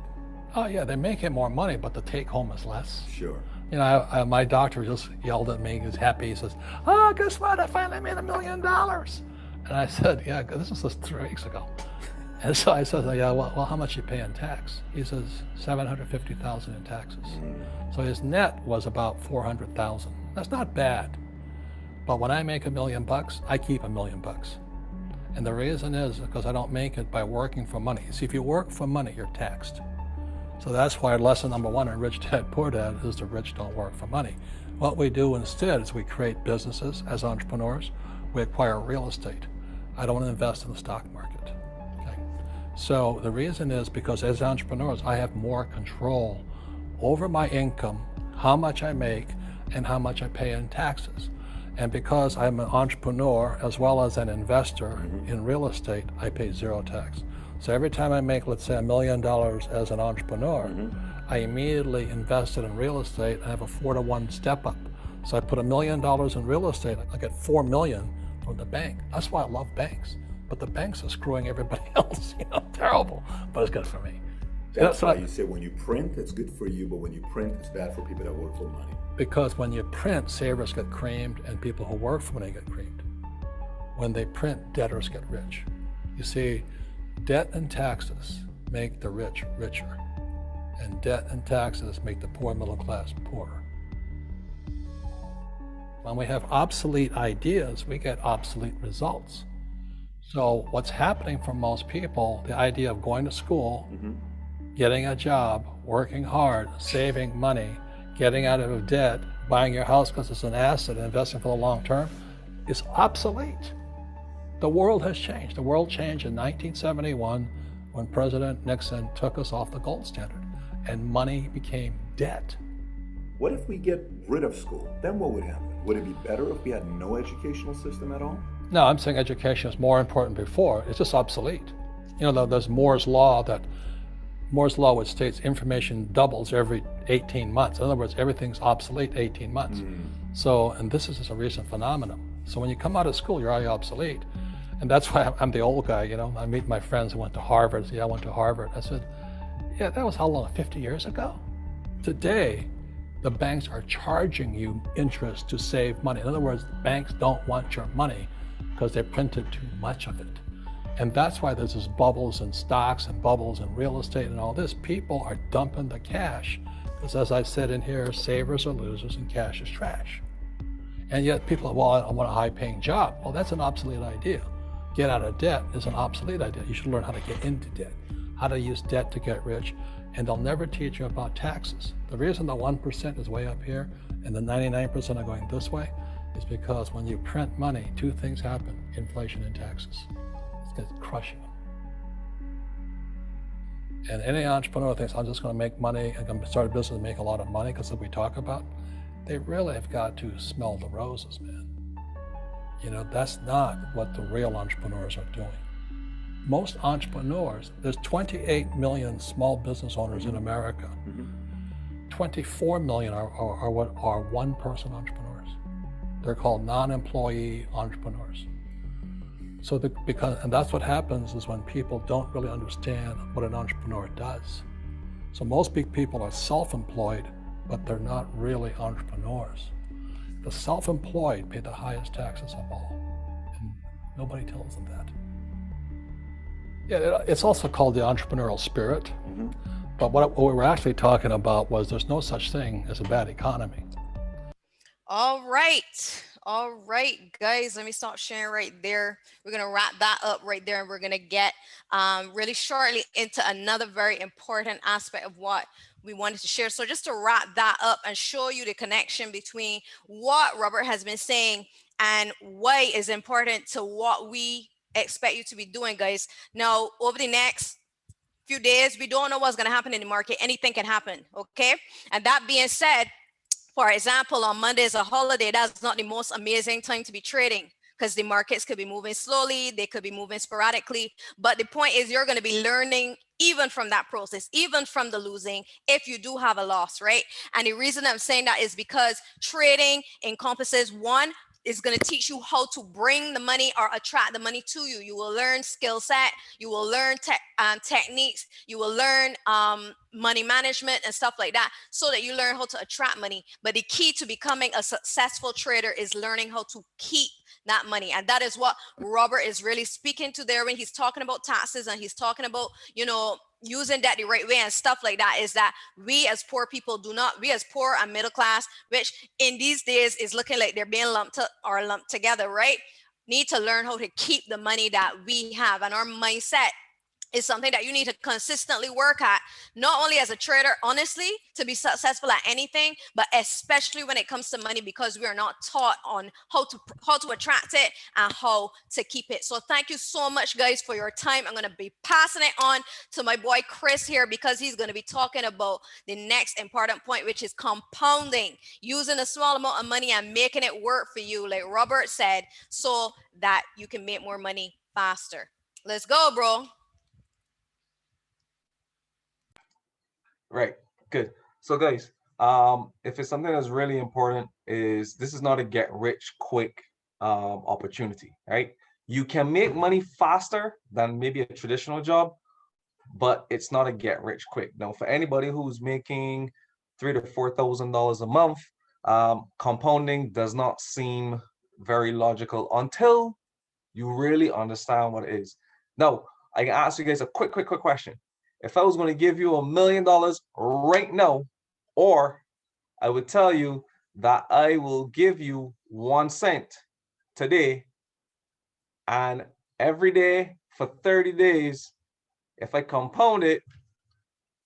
Oh yeah, they're making more money, but the take home is less. Sure. You know, my doctor just yelled at me. He was happy. He says, oh, guess what? I finally made $1 million. And I said, yeah, this was just 3 weeks ago. And so I said, yeah, well, how much you pay in tax? He says, $750,000 in taxes. So his net was about $400,000. That's not bad. But when I make $1 million, I keep $1 million. And the reason is because I don't make it by working for money. See, if you work for money, you're taxed. So that's why lesson number 1 in Rich Dad, Poor Dad is the rich don't work for money. What we do instead is we create businesses as entrepreneurs. We acquire real estate. I don't invest in the stock market. Okay? So the reason is because as entrepreneurs, I have more control over my income, how much I make, and how much I pay in taxes. And because I'm an entrepreneur as well as an investor in real estate, I pay 0 tax. So every time I make, let's say, $1 million as an entrepreneur, I immediately invested in real estate. I have a 4-to-1 step up. So I put $1 million in real estate, I get $4 million from the bank. That's why I love banks. But the banks are screwing everybody else, you know, terrible, but it's good for me. That's why you say when you print, it's good for you, but when you print, it's bad for people that work for money. Because when you print, savers get creamed and people who work for money get creamed. When they print, debtors get rich. You see, debt and taxes make the rich richer, and debt and taxes make the poor middle class poorer. When we have obsolete ideas, we get obsolete results. So what's happening for most people, the idea of going to school, getting a job, working hard, saving money, getting out of debt, buying your house because it's an asset, investing for the long term, is obsolete. The world has changed. The world changed in 1971 when President Nixon took us off the gold standard and money became debt. What if we get rid of school? Then what would happen? Would it be better if we had no educational system at all? No, I'm saying education is more important before. It's just obsolete. You know, there's Moore's law, which states information doubles every 18 months. In other words, everything's obsolete 18 months. So, and this is just a recent phenomenon. So when you come out of school, you're already obsolete. And that's why I'm the old guy, you know. I meet my friends who went to Harvard. Yeah, I went to Harvard. I said, yeah, that was how long, 50 years ago? Today, the banks are charging you interest to save money. In other words, banks don't want your money because they printed too much of it. And that's why there's this bubbles in stocks and bubbles in real estate and all this. People are dumping the cash because, as I said in here, savers are losers and cash is trash. And yet people are, well, I want a high-paying job. Well, that's an obsolete idea. Get out of debt is an obsolete idea. You should learn how to get into debt, how to use debt to get rich, and they'll never teach you about taxes. The reason the 1% is way up here and the 99% are going this way is because when you print money, two things happen: inflation and taxes. It's going to crush you. And any entrepreneur thinks, I'm just going to make money, I'm going to start a business and make a lot of money because of what we talk about. They really have got to smell the roses, man. You know, that's not what the real entrepreneurs are doing. Most entrepreneurs, there's 28 million small business owners in America. 24 million are what are one-person entrepreneurs. They're called non-employee entrepreneurs. So and that's what happens is when people don't really understand what an entrepreneur does. So most big people are self-employed, but they're not really entrepreneurs. The self-employed pay the highest taxes of all, and nobody tells them that. Yeah, it's also called the entrepreneurial spirit, but what we were actually talking about was there's no such thing as a bad economy. All right, guys, let me stop sharing right there. We're going to wrap that up right there, and we're going to get really shortly into another very important aspect of what we wanted to share. So just to wrap that up and show you the connection between what Robert has been saying and why is important to what we expect you to be doing, guys. Now, over the next few days, we don't know what's going to happen in the market. Anything can happen, okay? And that being said, for example, on Monday is a holiday. That's not the most amazing time to be trading because the markets could be moving slowly. They could be moving sporadically. But the point is you're going to be learning even from that process, even from the losing, if you do have a loss, right? And the reason I'm saying that is because trading encompasses, one, is going to teach you how to bring the money or attract the money to you. You will learn skill set. You will learn techniques. You will learn money management and stuff like that so that you learn how to attract money. But the key to becoming a successful trader is learning how to keep that money. And that is what Robert is really speaking to there when he's talking about taxes and he's talking about, you know, using that the right way and stuff like that, is that we as poor people we as poor and middle class, which in these days is looking like they're being lumped together, right? Need to learn how to keep the money that we have. And our mindset is something that you need to consistently work at, not only as a trader, honestly, to be successful at anything, but especially when it comes to money, because we are not taught on how to attract it and how to keep it. So thank you so much, guys, for your time. I'm going to be passing it on to my boy Chris here because he's going to be talking about the next important point, which is compounding, using a small amount of money and making it work for you, like Robert said, so that you can make more money faster. Let's go, bro. Right, good. So guys, if it's something that's really important, is this is not a get rich quick opportunity, right? You can make money faster than maybe a traditional job, but it's not a get rich quick. Now, for anybody who's making $3,000 to $4,000 a month, compounding does not seem very logical until you really understand what it is. Now, I can ask you guys a quick question. If I was going to give you $1 million right now, or I would tell you that I will give you 1 cent today, and every day for 30 days, if I compound it,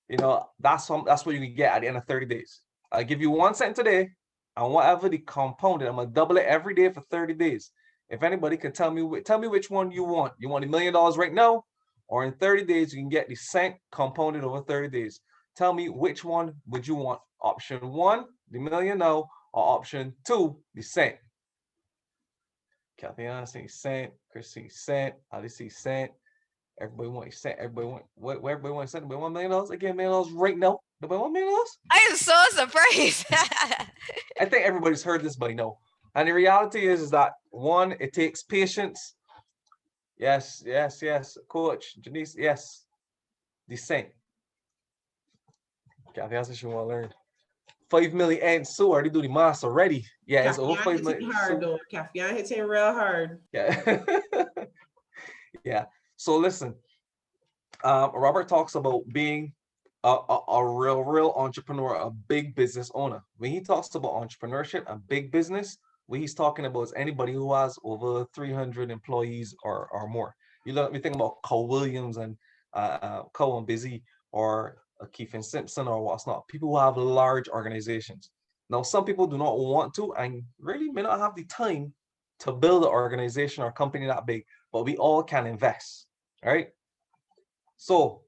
You know, that's what you can get at the end of 30 days. I give you 1 cent today, and whatever the compounded, I'm gonna double it every day for 30 days. If anybody can tell me which one you want. You want $1 million right now, or in 30 days you can get the cent compounded over 30 days. Tell me which one would you want? Option 1, the $1 million now, or option 2, the cent. Kathiana saying cent, Chris saying cent, Ali saying cent. Everybody want a cent. Everybody want what? Everybody want a cent. Everybody want $1 million. Again, $1 million right now. Nobody want $1 million. I am so surprised. I think everybody's heard this by now. And the reality is that one, it takes patience. Yes, yes, yes. Coach Janice, yes. The cent. Kathy says she want to learn. 5 million and so already do the math already. Yeah, it's over 5 million. Hard though, Kathy. I hit it real hard. Yeah. Yeah. So listen, Robert talks about being a real entrepreneur, a big business owner. When he talks about entrepreneurship and big business, what he's talking about is anybody who has over 300 employees or more. You think about Cole Williams and Cole and Busy, or Keith and Simpson, or what's not. People who have large organizations. Now, some people do not want to and really may not have the time to build an organization or company that big, but we all can invest, right? So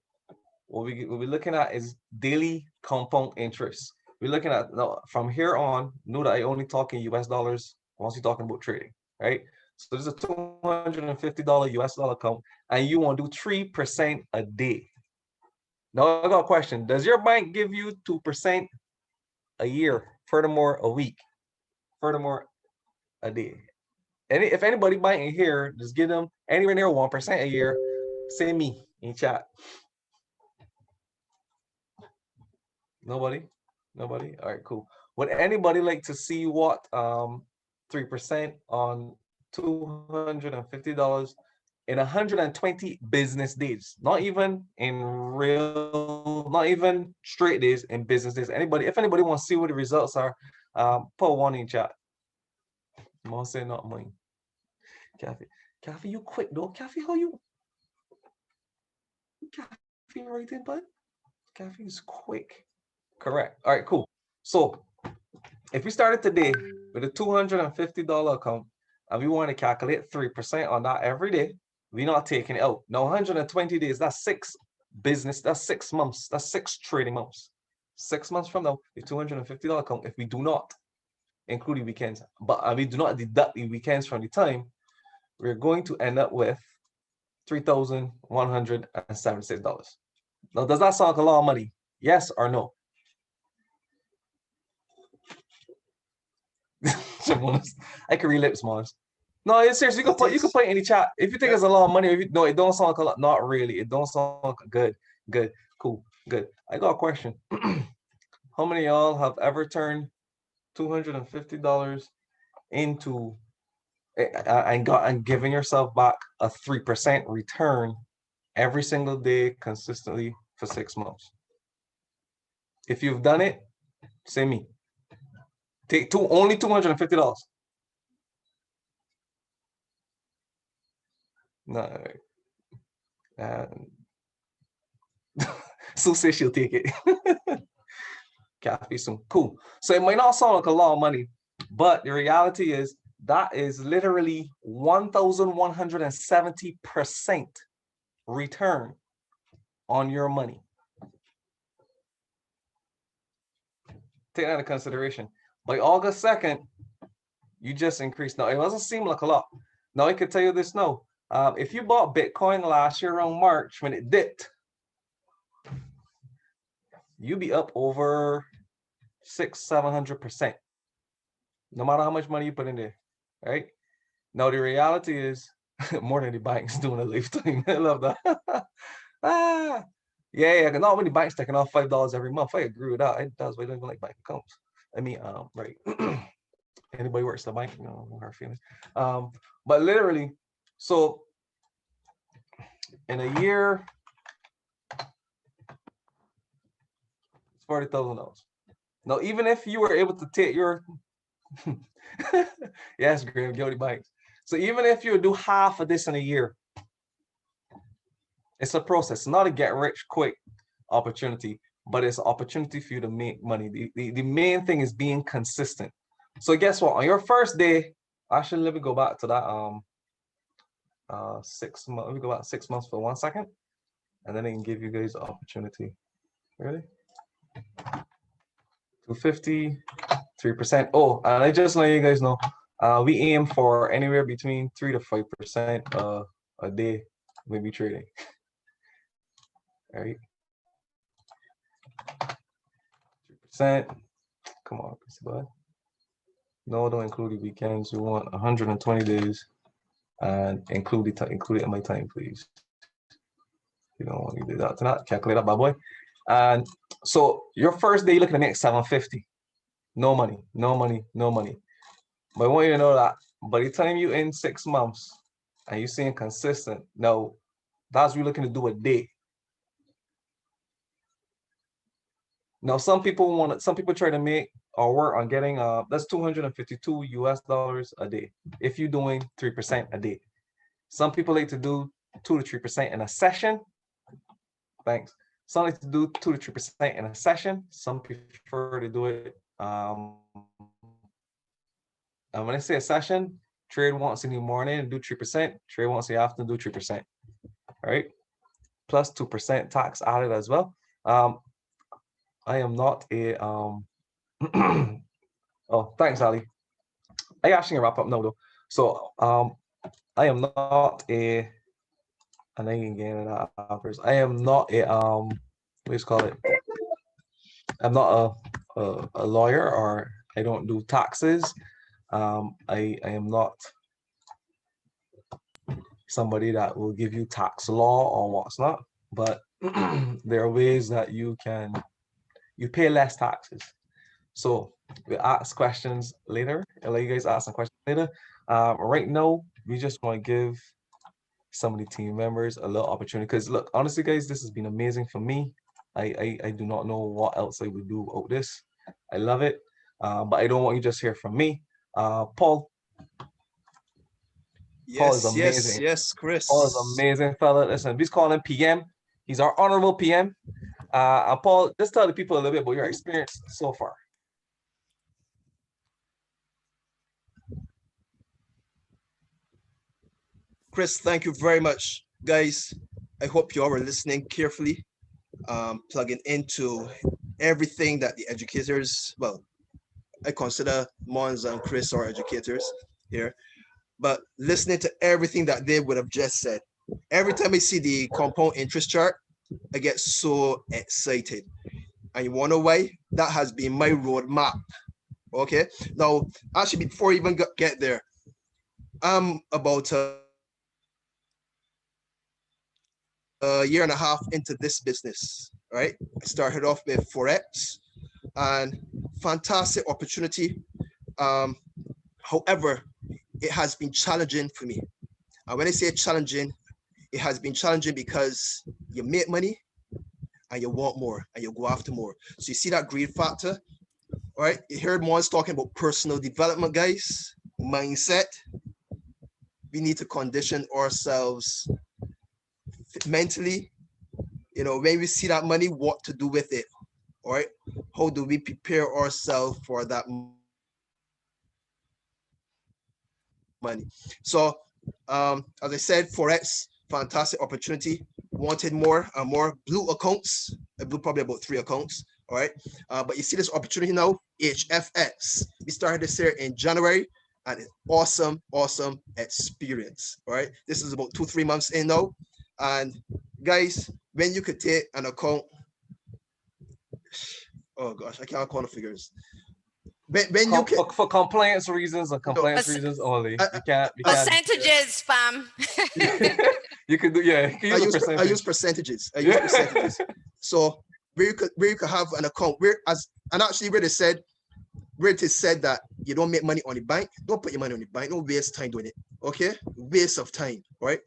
what we're looking at is daily compound interest. We're looking at, now from here on, know that I only talk in US dollars once you're talking about trading, right? So there's a $250 US dollar account, and you want to do 3% a day. Now I got a question. Does your bank give you 2% a year, furthermore a week, furthermore a day? And if anybody banking here, just give them anywhere near 1% a year. Say me in chat. Nobody? Nobody? All right, cool. Would anybody like to see what 3% on $250 in 120 business days? Not even in real, not even straight days, in business days. Anybody, if anybody wants to see what the results are, put 1 in chat. Mom say not mine. Kathy, you quick though. Kathy, how you? Kathy, right there, bud. Kathy is quick. Correct. All right, cool. So if we started today with a $250 account and we want to calculate 3% on that every day, we're not taking it out. Now, 120 days, that's 6 business, that's 6 months, that's 6 trading months. 6 months from now, the $250 account, if we do not include the weekends, but we do not deduct the weekends from the time, we're going to end up with $3,176. Now, does that sound like a lot of money? Yes or no? I can read lips, Mars. No, it's serious. You can put it in the chat. If you think it's a lot of money, if you, no, it don't sound like a lot. Not really. It don't sound like good. Good. Cool. Good. I got a question. How many of y'all have ever turned $250 into and giving yourself back a 3% return every single day consistently for 6 months? If you've done it, say me. Take only $250. No. Sue says she'll take it. Kathy soon. Cool. So it might not sound like a lot of money, but the reality is that is literally 1,170% return on your money. Take that into consideration. By August 2nd, you just increased. Now, it doesn't seem like a lot. Now, I can tell you this now. If you bought Bitcoin last year around March when it dipped, you'd be up over 600-700%. No matter how much money you put in there, right? Now, the reality is more than the banks doing a lifetime. I love that. Yeah, not many banks taking off $5 every month. I agree with that. That's why I don't even like bank accounts. I mean, right. Anybody works at the bank, you know, her feelings. But literally, so in a year, it's $40,000. Now, even if you were able to take your, yes, Graham, guilty banks. So even if you do half of this in a year, it's a process, not a get rich quick. opportunity, but it's an opportunity for you to make money. The main thing is being consistent. So guess what? On your first day, actually, let me go back to that 6 months. Let me go back 6 months for 1 second, and then I can give you guys the opportunity. Ready? 250, 3%. Oh, and I just let you guys know, we aim for anywhere between 3 to 5% a day, maybe trading. All right. 3%. Come on, bud. No, don't include the weekends. We want 120 days, and include it in my time, please. You don't want to do that tonight. Calculate that, bad boy. And so your first day, you're looking to make 750. No money, no money, no money. But I want you to know that by the time you in 6 months and you're seeing consistent, now that's what you're looking to do a day. Now, some people try to make or work on getting that's $252 US a day if you're doing 3% a day. Some people like to do 2 to 3% in a session. Thanks. Some like to do 2 to 3% in a session. Some prefer to do it. And when I say a session, trade once in the morning and do 3%. Trade once in the afternoon, do 3%. All right. Plus 2% tax added as well. I am not a oh, thanks, Ali. I actually gonna wrap up now though. So I am not a, and I can get it offers. I am not a let's call it. I'm not a lawyer, or I don't do taxes. I am not somebody that will give you tax law or what's not, but there are ways that you pay less taxes. So we'll ask questions later. I'll let you guys ask some questions later. Right now, we just want to give some of the team members a little opportunity, because look, honestly, guys, this has been amazing for me. I do not know what else I would do without this. I love it, but I don't want you just hear from me. Paul. Yes, Paul is amazing. yes, Chris. Paul is amazing, fella. Listen, we just call him PM. He's our honorable PM. Paul, just tell the people a little bit about your experience so far. Chris, thank you very much. Guys, I hope you all were listening carefully, plugging into everything that the educators, well, I consider Mons and Chris are educators here, but listening to everything that they would have just said. Every time I see the compound interest chart, I get so excited. And you wanna know why? That has been my roadmap. Okay. Now, actually, before I even get there, I'm about a year and a half into this business, right? I started off with Forex, and fantastic opportunity. However, it has been challenging for me. And when I say challenging, it has been challenging because you make money and you want more and you go after more. So you see that greed factor, all right? You heard Mons talking about personal development, guys, mindset. We need to condition ourselves mentally, you know, when we see that money, what to do with it, all right? How do we prepare ourselves for that money? So, as I said, Forex, fantastic opportunity. Wanted more and more blue accounts. I blew probably about 3 accounts, all right? But you see this opportunity now, HFX. We started this here in January, and it's awesome, awesome experience, all right? This is about 2-3 months in now. And guys, when you could take an account, oh gosh, I can't call the figures. When you can, for compliance reasons and compliance reasons only, you can't. Percentages, fam. You could do, yeah. You can I use percentages. I use percentages. So where you could have an account where it is said that you don't make money on the bank, don't put your money on the bank. Don't waste time doing it. Okay, waste of time, right?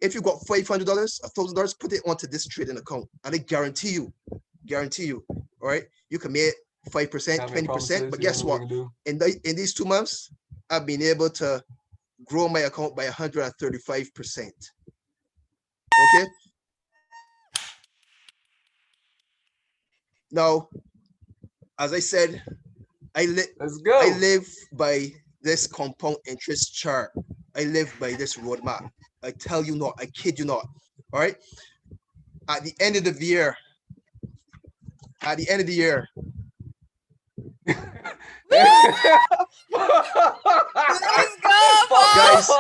If you got $500, $1,000, put it onto this trading account, and I guarantee you, all right, you can make 5%, 20%. But guess what? In these 2 months, I've been able to grow my account by 135%. Okay. Now, as I said, Let's go. I live by this compound interest chart. I live by this roadmap. I tell you not, I kid you not. All right. At the end of the year, Let's go, Paul. guys,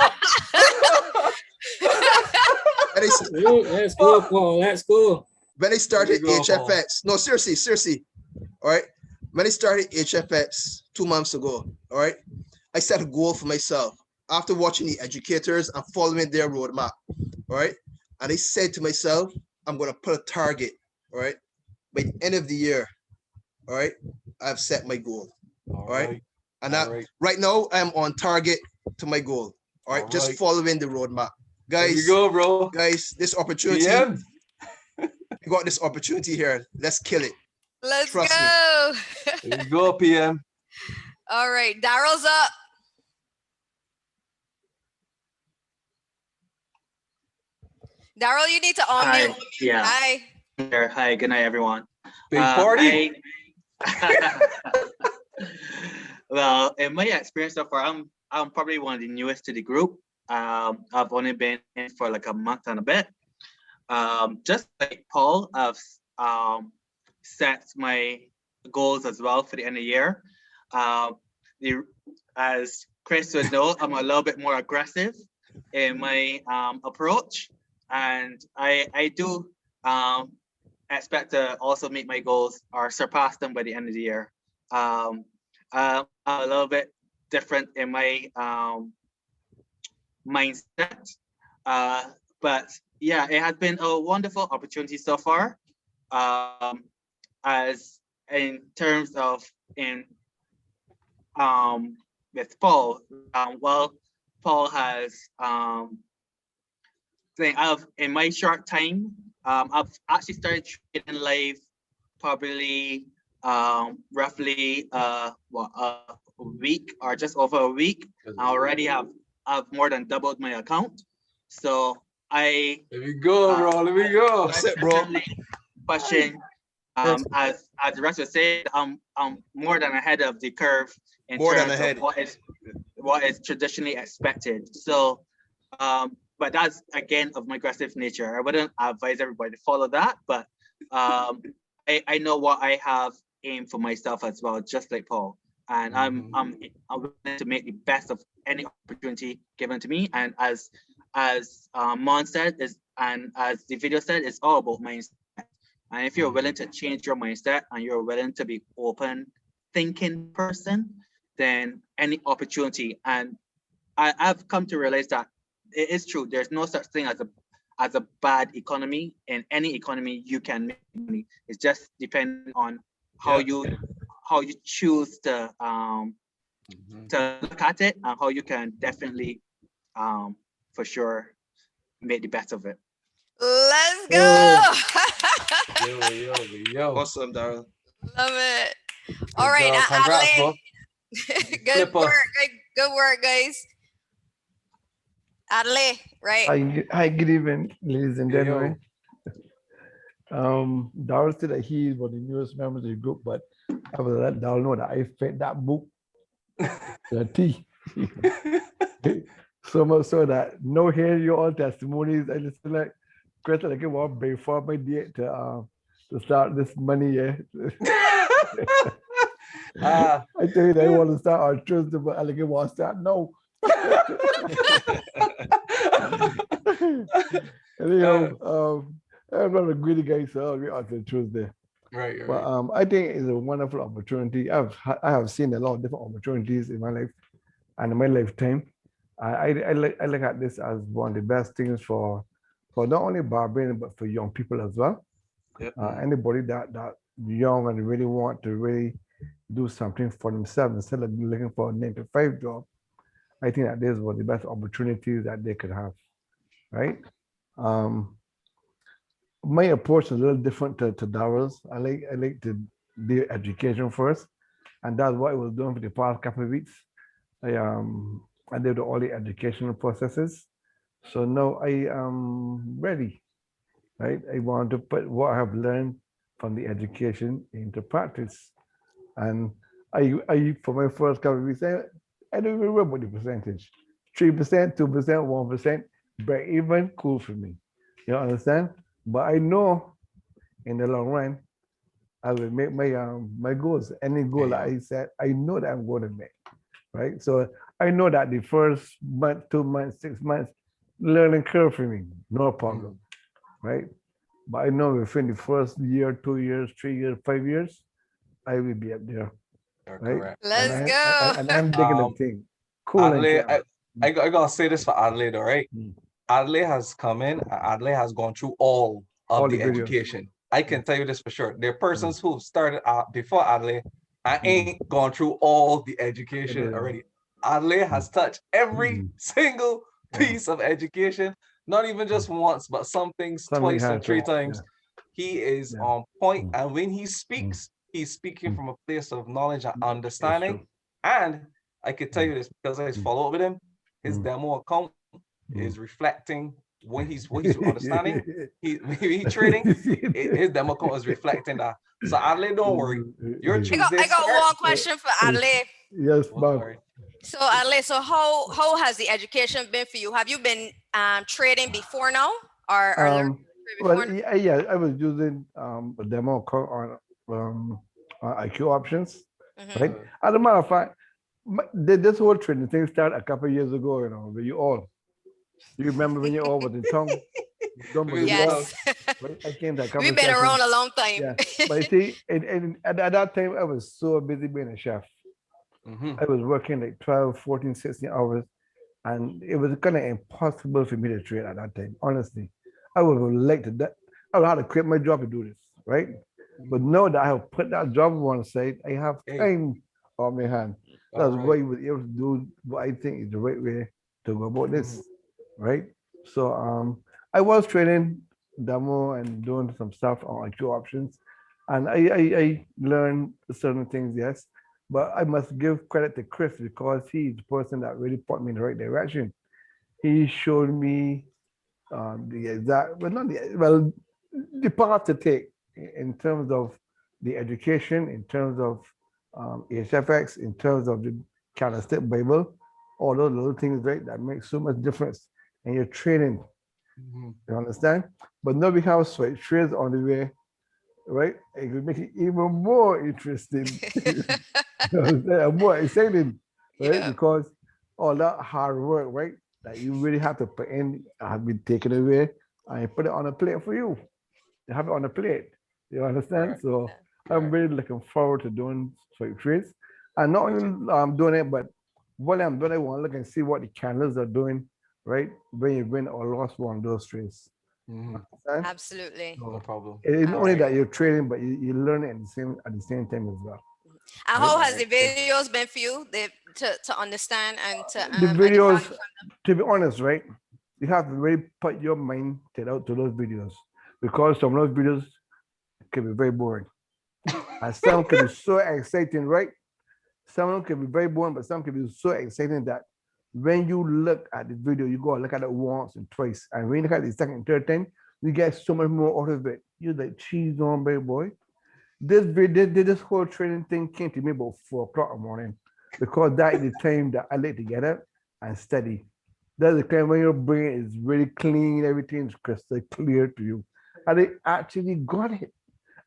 Let's go, Paul. Let's go. when I started There you go, Paul. HFX, no, seriously, all right. When I started HFX 2 months ago, all right, I set a goal for myself after watching the educators and following their roadmap, all right. And I said to myself, I'm going to put a target, all right. By the end of the year, all right, I've set my goal, all right. And that right now I'm on target to my goal, all right, just following the roadmap. Guys, There you go, bro. Guys, this opportunity, PM. we got this opportunity here. Let's kill it. Let's Trust me. go. There you go, PM. All right, Daryl's up. Daryl, you need to Hi, unmute. yeah. Hi. Here. Hi, good night, everyone. Big party. Well, in my experience so far, I'm probably one of the newest to the group. I've only been in for like a month and a bit. Just like Paul, I've set my goals as well for the end of the year. As Chris would know, I'm a little bit more aggressive in my approach, and I do expect to also meet my goals or surpass them by the end of the year. I'm a little bit different in my mindset, but yeah, it has been a wonderful opportunity so far. As in terms of with Paul, well, Paul has in my short time, I've actually started trading live probably roughly a week or just over a week. I already have more than doubled my account. So there you go, bro. Let me go. That's it, bro. Question. As the rest would say, I'm more than ahead of the curve in terms of what is traditionally expected. So, but that's again of my aggressive nature. I wouldn't advise everybody to follow that, but I know what I have aimed for myself as well, just like Paul. And I'm willing to make the best of any opportunity given to me. And as Mon said, and as the video said, it's all about mindset. And if you're willing to change your mindset and you're willing to be open thinking person, then any opportunity. And I've come to realize that it is true. There's no such thing as a bad economy. In any economy, you can make money. It's just depending on how you choose to look at it and how you can definitely for sure make the best of it. Let's go. Yo. Awesome, Daryl. Love it. All right, Congrats, bro. Good work, guys. Adley, right? Hi, good evening, ladies and gentlemen. Darryl said that he is one of the newest members of the group, but I will let Darryl know that I fed that book the tea. So much so that no hear your all testimonies. I just feel like Chris, like it was before my date to start this money. Yeah. I tell you, that I want to start on Tuesday, but I like it was start now. And, I'm not a greedy guy, so I'll be on Tuesday. Right. But I think it's a wonderful opportunity. I have seen a lot of different opportunities in my life and in my lifetime. I look at this as one of the best things for not only Barbarian but for young people as well. Yep. Anybody that young and really want to really do something for themselves instead of looking for a 9-to-5 job, I think that this was the best opportunities that they could have, right? My approach is a little different to Daryl's. I like to do education first, and that's what I was doing for the past couple of weeks. I did all the educational processes, so now I am ready, right? I want to put what I have learned from the education into practice. And I for my first couple of weeks, I don't even remember the percentage. 3%, 2%, 1%, but even cool for me. You understand? But I know in the long run, I will make my goals. Any goal that I set, I know that I'm going to make. Right. So I know that the first month, 2 months, 6 months, learning curve for me, no problem. Right. But I know within the first year, 2 years, 3 years, 5 years, I will be up there. You're right. correct. Let's go. And I'm digging the thing. Cool. Adelaide, I gotta say this for Adelaide, all right? Mm. Adelaide has come in, Adelaide has gone through all of the the videos. education. I can tell you this for sure. There are persons who started before Adelaide and ain't gone through all the education Yeah. already. Adelaide has touched every Mm. single piece of education, not even just once, but some things Something twice and has 3 to, times. He is Yeah. on point, Mm. and when he speaks, he's speaking Mm. from a place of knowledge and That's understanding. true. And I could tell you this because I follow up with him. His Mm. demo account Mm. is reflecting what he's understanding. He trading. His demo account is reflecting that. So Adelaide, don't worry. Your Tuesday I got start. one question for Adelaide. Yes, ma'am. Sorry. So Adelaide, so how has the education been for you? Have you been trading before now, or learning before? Well, yeah, I was using a demo account on IQ options, right? As a matter of fact, this whole training thing started a couple of years ago. You know, you remember when you all was in tongue? Yes. Right? I came to a We've been around a long time. Yeah, but you see, and at that time, I was so busy being a chef. I was working like 12, 14, 16 hours, and it was kind of impossible for me to trade at that time. Honestly, I would have liked to. I would have to quit my job to do this, right? But now that I have put that job on one side, I have time on my hand. That's why I was able to do what I think is the right way to go about this, right? So I was trading demo and doing some stuff on IQ options, and I learned certain things, yes. But I must give credit to Chris because he's the person that really put me in the right direction. He showed me the exact, well, not the, well, the path to take in terms of the education, in terms of HFX, in terms of the candlestick Bible, all those little things, right, that make so much difference in your training. You understand? But now we have sweat trades on the way, right? It will make it even more interesting. More exciting, right? Yeah. Because all that hard work, right, that you really have to put in have been taken away and put it on a plate for you. You have it on a plate. You understand? So I'm really looking forward to doing sweat trades. And not only doing it, but while I'm doing it, I want to look and see what the candles are doing, right? When you win or lost one of those trades. Understand? Absolutely. So No problem. it's not only that you're trading, but you learn it at the same time as well. And how has the videos been for you to understand and to The videos, to be honest, right? You have to really put your mind out to those videos because some of those videos can be very boring. And some can be so exciting, right? Some of them can be very boring, but some can be so exciting that when you look at the video, you go and look at it once and twice. And when you look at it the second and third time, you get so much more out of it. You're like, cheese on, baby boy. This whole training thing came to me about 4 o'clock in the morning because that is the time that I like to get up and study. That's the time when your brain is really clean, everything is crystal clear to you. And I actually got it.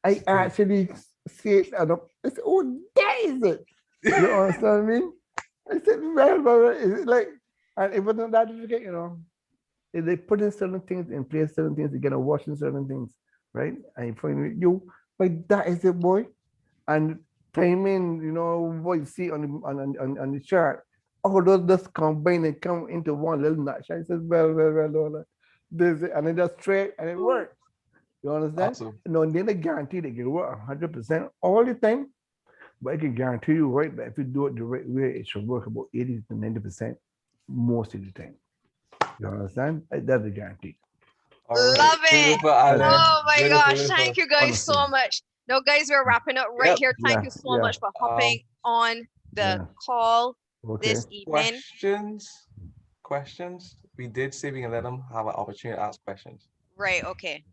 I actually see it and I said, oh, that is it. You understand me? I said, well, it's like, and it wasn't that difficult, you know. If they put in certain things in place, certain things, you get a watching certain things, right? And you find you, but that is it, boy. And timing, you know, what you see on the chart, all those just combine and come into one little nutshell. I said, well, this, and it just straight and it works. You understand? Awesome. No, then they guarantee they can work 100% all the time. But I can guarantee you, right, that if you do it the right way, it should work about 80 to 90% most of the time. You understand? That's a guarantee. Love it. Oh my gosh. Thank you guys Honestly. so much. No, guys, we're wrapping up right here. Thank you so much for hopping on the call this evening. Questions? We did say we can let them have an opportunity to ask questions. Right. Okay.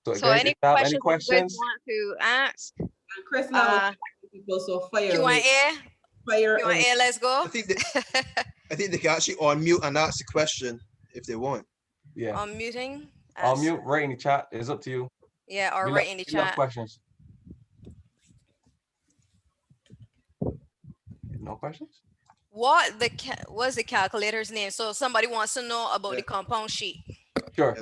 So So guys, if any you have any questions you guys questions, want to ask? And Chris now people so fire away. Q&A. Fire Q&A, let's go. I think they can actually unmute and ask the question if they want. yeah, Unmuting. unmute right in the chat. It's up to you. Yeah, or We right in the we love chat. questions. No questions? What's the calculator's name? So somebody wants to know about the compound sheet. Sure.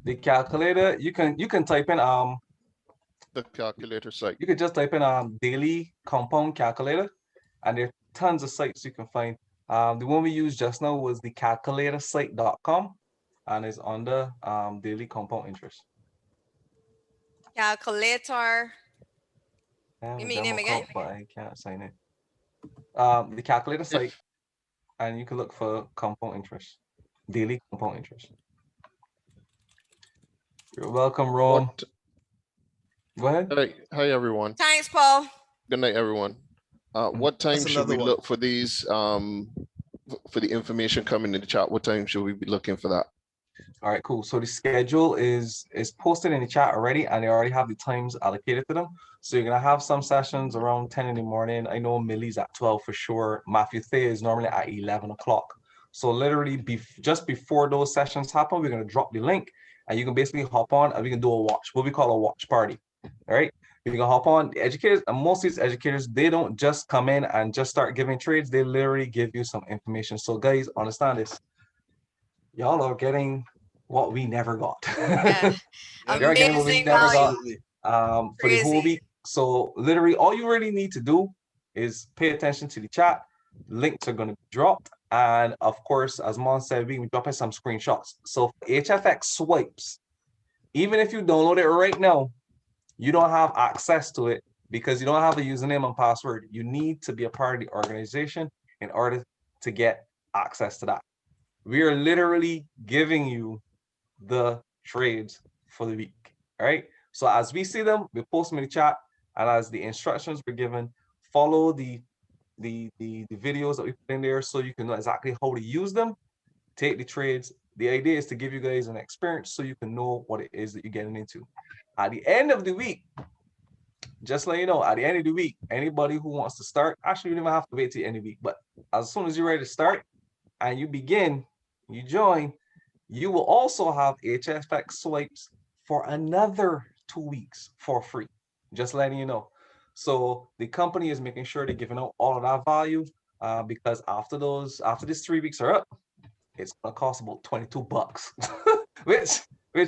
The calculator, you can type in the calculator site. You could just type in daily compound calculator, and there are tons of sites you can find. The one we used just now was the calculatorsite.com, and it's under daily compound interest. Calculator. Give me name again? But I can't sign it. The calculator site, and you can look for compound interest, daily compound interest. You're welcome, Rome. Go ahead. Hi, everyone. Thanks, Paul. Good night, everyone. What time should we look for these, for the information coming in the chat? What time should we be looking for that? All right, cool. So the schedule is posted in the chat already, and they already have the times allocated to them. So you're gonna have some sessions around 10 in the morning. I know Millie's at 12 for sure. Matthew Thea is normally at 11 o'clock. So literally just before those sessions happen, we're gonna drop the link, and you can basically hop on and we can do a watch, what we call a watch party. All right. You can hop on. The educators, and most of these educators, they don't just come in and just start giving trades. They literally give you some information. So guys, understand this. Y'all are getting what we never got. Yeah. You're getting what we never got for the whole week. So literally all you really need to do is pay attention to the chat. Links are going to be dropped. And of course, as Mon said, we can be dropping some screenshots. So for HFX swipes, even if you download it right now, you don't have access to it because you don't have a username and password. You need to be a part of the organization in order to get access to that. We are literally giving you the trades for the week. All right. So as we see them, we post them in the chat, and as the instructions were given, follow the videos that we put in there so you can know exactly how to use them, take the trades. The idea is to give you guys an experience so you can know what it is that you're getting into. At the end of the week, just let you know, at the end of the week, anybody who wants to start, actually, you don't even have to wait till the end of the week, but as soon as you're ready to start and you begin, you join, you will also have HFX swipes for another 2 weeks for free. Just letting you know. So the company is making sure they're giving out all of that value because after these 3 weeks are up, it's gonna cost about $22, which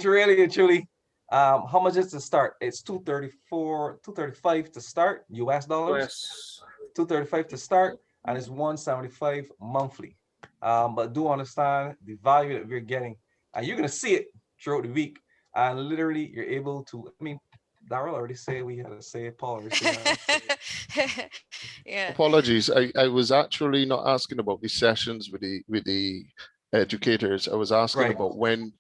really and truly. How much is to start? It's $235 to start US dollars. $235 to start, and it's $175 monthly. But do understand the value that we're getting, and you're gonna see it throughout the week. And literally, you're able to. I mean, Daryl already said we had to say it. Paul already said yeah. Apologies. I was actually not asking about the sessions with the educators. I was asking about when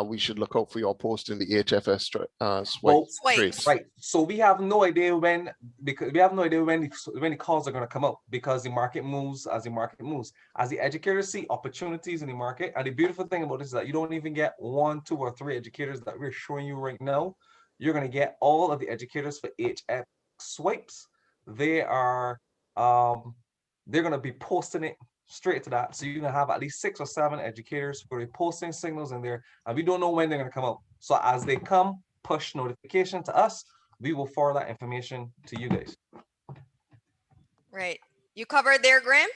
we should look out for your post in the HFS trades. Right. So we have no idea when, because we have no idea when the calls are going to come out, because the market moves as the market moves. As the educators see opportunities in the market, and the beautiful thing about this is that you don't even get 1, 2, or 3 educators that we're showing you right now. You're going to get all of the educators for HF swipes. They are they're going to be posting it straight to that. So you're going to have at least 6 or 7 educators who are posting signals in there, and we don't know when they're going to come out. So as they come, push notification to us, we will forward that information to you guys. Right. You covered there, Graham?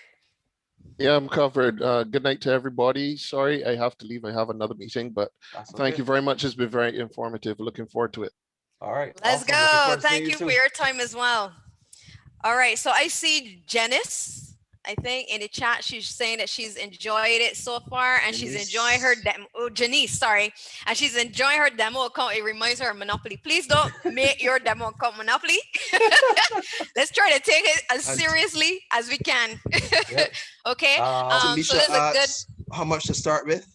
Yeah, I'm covered. Good night to everybody. Sorry, I have to leave. I have another meeting, but thank you very much. It's been very informative. Looking forward to it. All right. Let's go. Thank you for your time as well. All right. So I see Janice, I think in the chat, she's saying that she's enjoyed it so far, and she's enjoying her demo. Oh, Janice, sorry. And she's enjoying her demo account. It reminds her of Monopoly. Please don't make your demo account Monopoly. Let's try to take it as seriously as we can. Okay. So this is a good. How much to start with?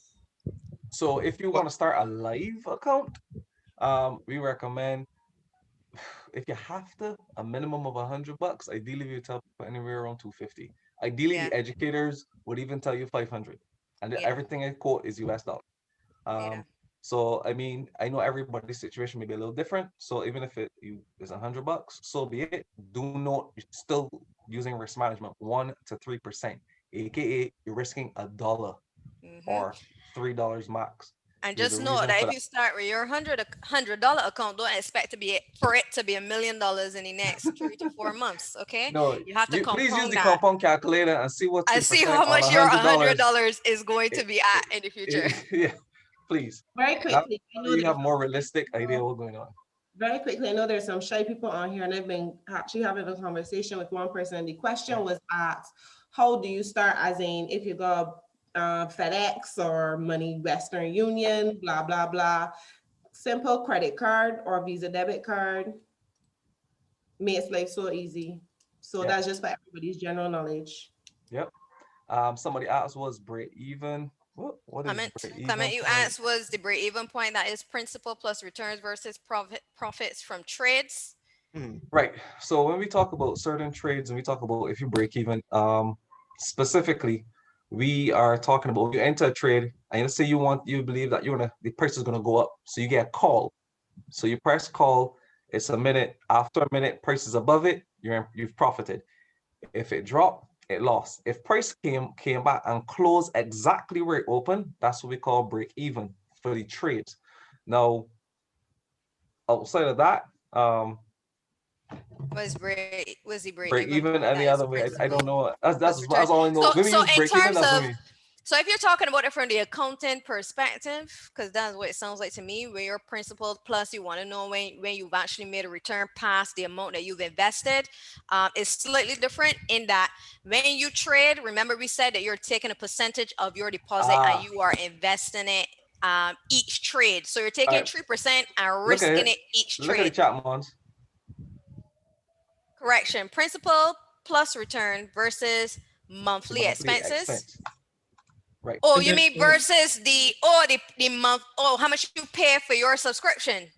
So if you want to start a live account, we recommend, if you have to, a minimum of $100. Ideally, we tell people anywhere around 250. Ideally, the educators would even tell you 500, and everything I quote is US dollar. So I mean, I know everybody's situation may be a little different. So even if it is $100, so be it. Do note you're still using risk management 1 to 3%, aka you're risking $1 or $3 max. And There's a just know reason that for if that. you start with your $100 account, don't expect to be for it to be $1 million in the next 3 to 4 months. Okay, No, you have to you please use compound the that compound calculator and see what and see 3% how on much your $100. $100 is going to be at in the future. Yeah, please. Very That quickly, I way know you have there's more realistic idea what's going on. very quickly, I know there's some shy people on here, and I've been actually having a conversation with one person. The question was asked, how do you start, as in if you go FedEx or Money Western Union, blah, blah, blah. Simple credit card or Visa debit card makes life so easy. So Yeah. that's just for everybody's general knowledge. Yep. Somebody asked was break even. What is break even? Comment you asked was the break even point, that is principal plus returns versus profits from trades. Right. So when we talk about certain trades and we talk about if you break even, specifically, we are talking about you enter a trade and let's say you believe that the price is gonna go up. So you get a call. So you press call, it's a minute. After a minute, price is above it, you've profited. If it dropped, it lost. If price came back and closed exactly where it opened, that's what we call break even for the trades. Now, outside of that, Was the break break even point, any that is other way. I principal don't know. That's plus all I know. When we So use in break even, terms that's what of, we. so if you're talking about it from the accounting perspective, because that's what it sounds like to me, where your principal plus you want to know when you've actually made a return past the amount that you've invested, is slightly different in that when you trade, remember we said that you're taking a percentage of your deposit and you are investing it each trade. So you're taking 3% and risking it each trade. Look at the chat, Mons. Correction, principal plus return versus monthly expenses. Right. Oh, you mean versus the month? Oh, how much you pay for your subscription?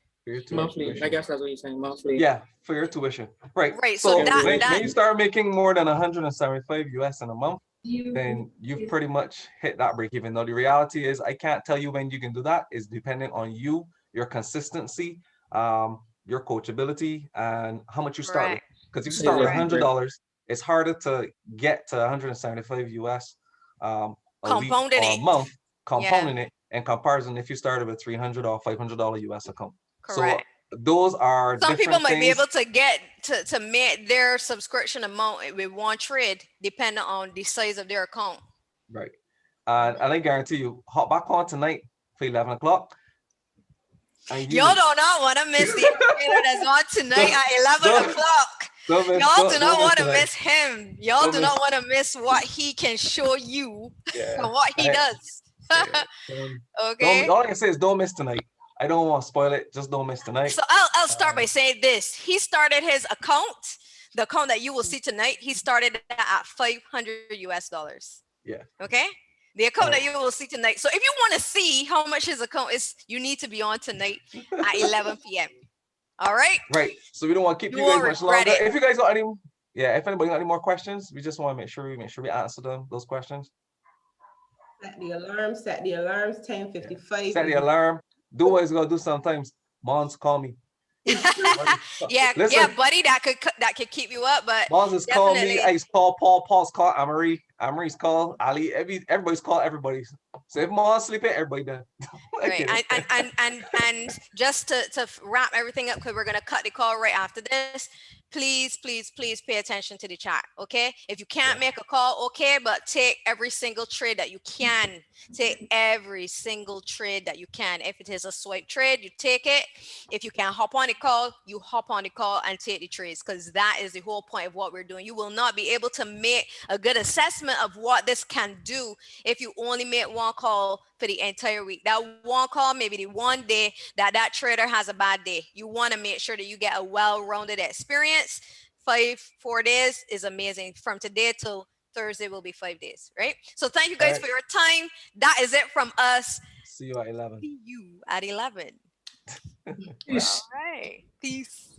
Monthly. I guess that's what you're saying. Monthly. Yeah, for your tuition. Right. Right. So that when you start making more than 175 US in a month, then you've pretty much hit that break even. Now the reality is I can't tell you when you can do that. It's dependent on you, your consistency, your coachability, and how much you start with. Because if you start with $100, it's harder to get to 175 US a week or a month, compounding it in comparison if you started with $300 or $500 US account. Correct. So those are some people might be things. able to get to make their subscription amount with one trade depending on the size of their account. Right. And I guarantee you, hop back on tonight for 11 o'clock. Y'all do not want to miss the educator that's on tonight at 11 o'clock. Y'all do not want to miss him. Y'all do not want to miss what he can show you and what he does. Okay. All I can say is don't miss tonight. I don't want to spoil it. Just don't miss tonight. So I'll start by saying this. He started his account, the account that you will see tonight. He started at $500 US. Yeah. Okay. The account that you will see tonight. So if you want to see how much his account is, you need to be on tonight at 11 p.m. All right. Right. So we don't want to keep you guys much longer. If you guys got any, if anybody got any more questions, we just want to make sure we answer those questions. Set the alarms, 10:55. Set the alarm. Do what it's gonna do sometimes. Mons, call me. yeah, buddy, that could keep you up, but Mons is calling me. I call Paul. Paul's call Amory. Amory's call Ali. Everybody's call everybody. So if Mons sleeping, everybody done. Right. and just to wrap everything up, because we're gonna cut the call right after this. Please pay attention to the chat. Okay. If you can't make a call, okay, but take every single trade that you can. Take every single trade that you can. If it is a swipe trade, you take it. If you can hop on the call, you hop on the call and take the trades, because that is the whole point of what we're doing. You will not be able to make a good assessment of what this can do if you only make one call for the entire week. That one call, maybe the one day that trader has a bad day. You want to make sure that you get a well-rounded experience. 4 days is amazing. From today till Thursday will be 5 days, right? So thank you guys for your time. That is it from us. See you at 11. See you at 11. Peace. All right. Peace.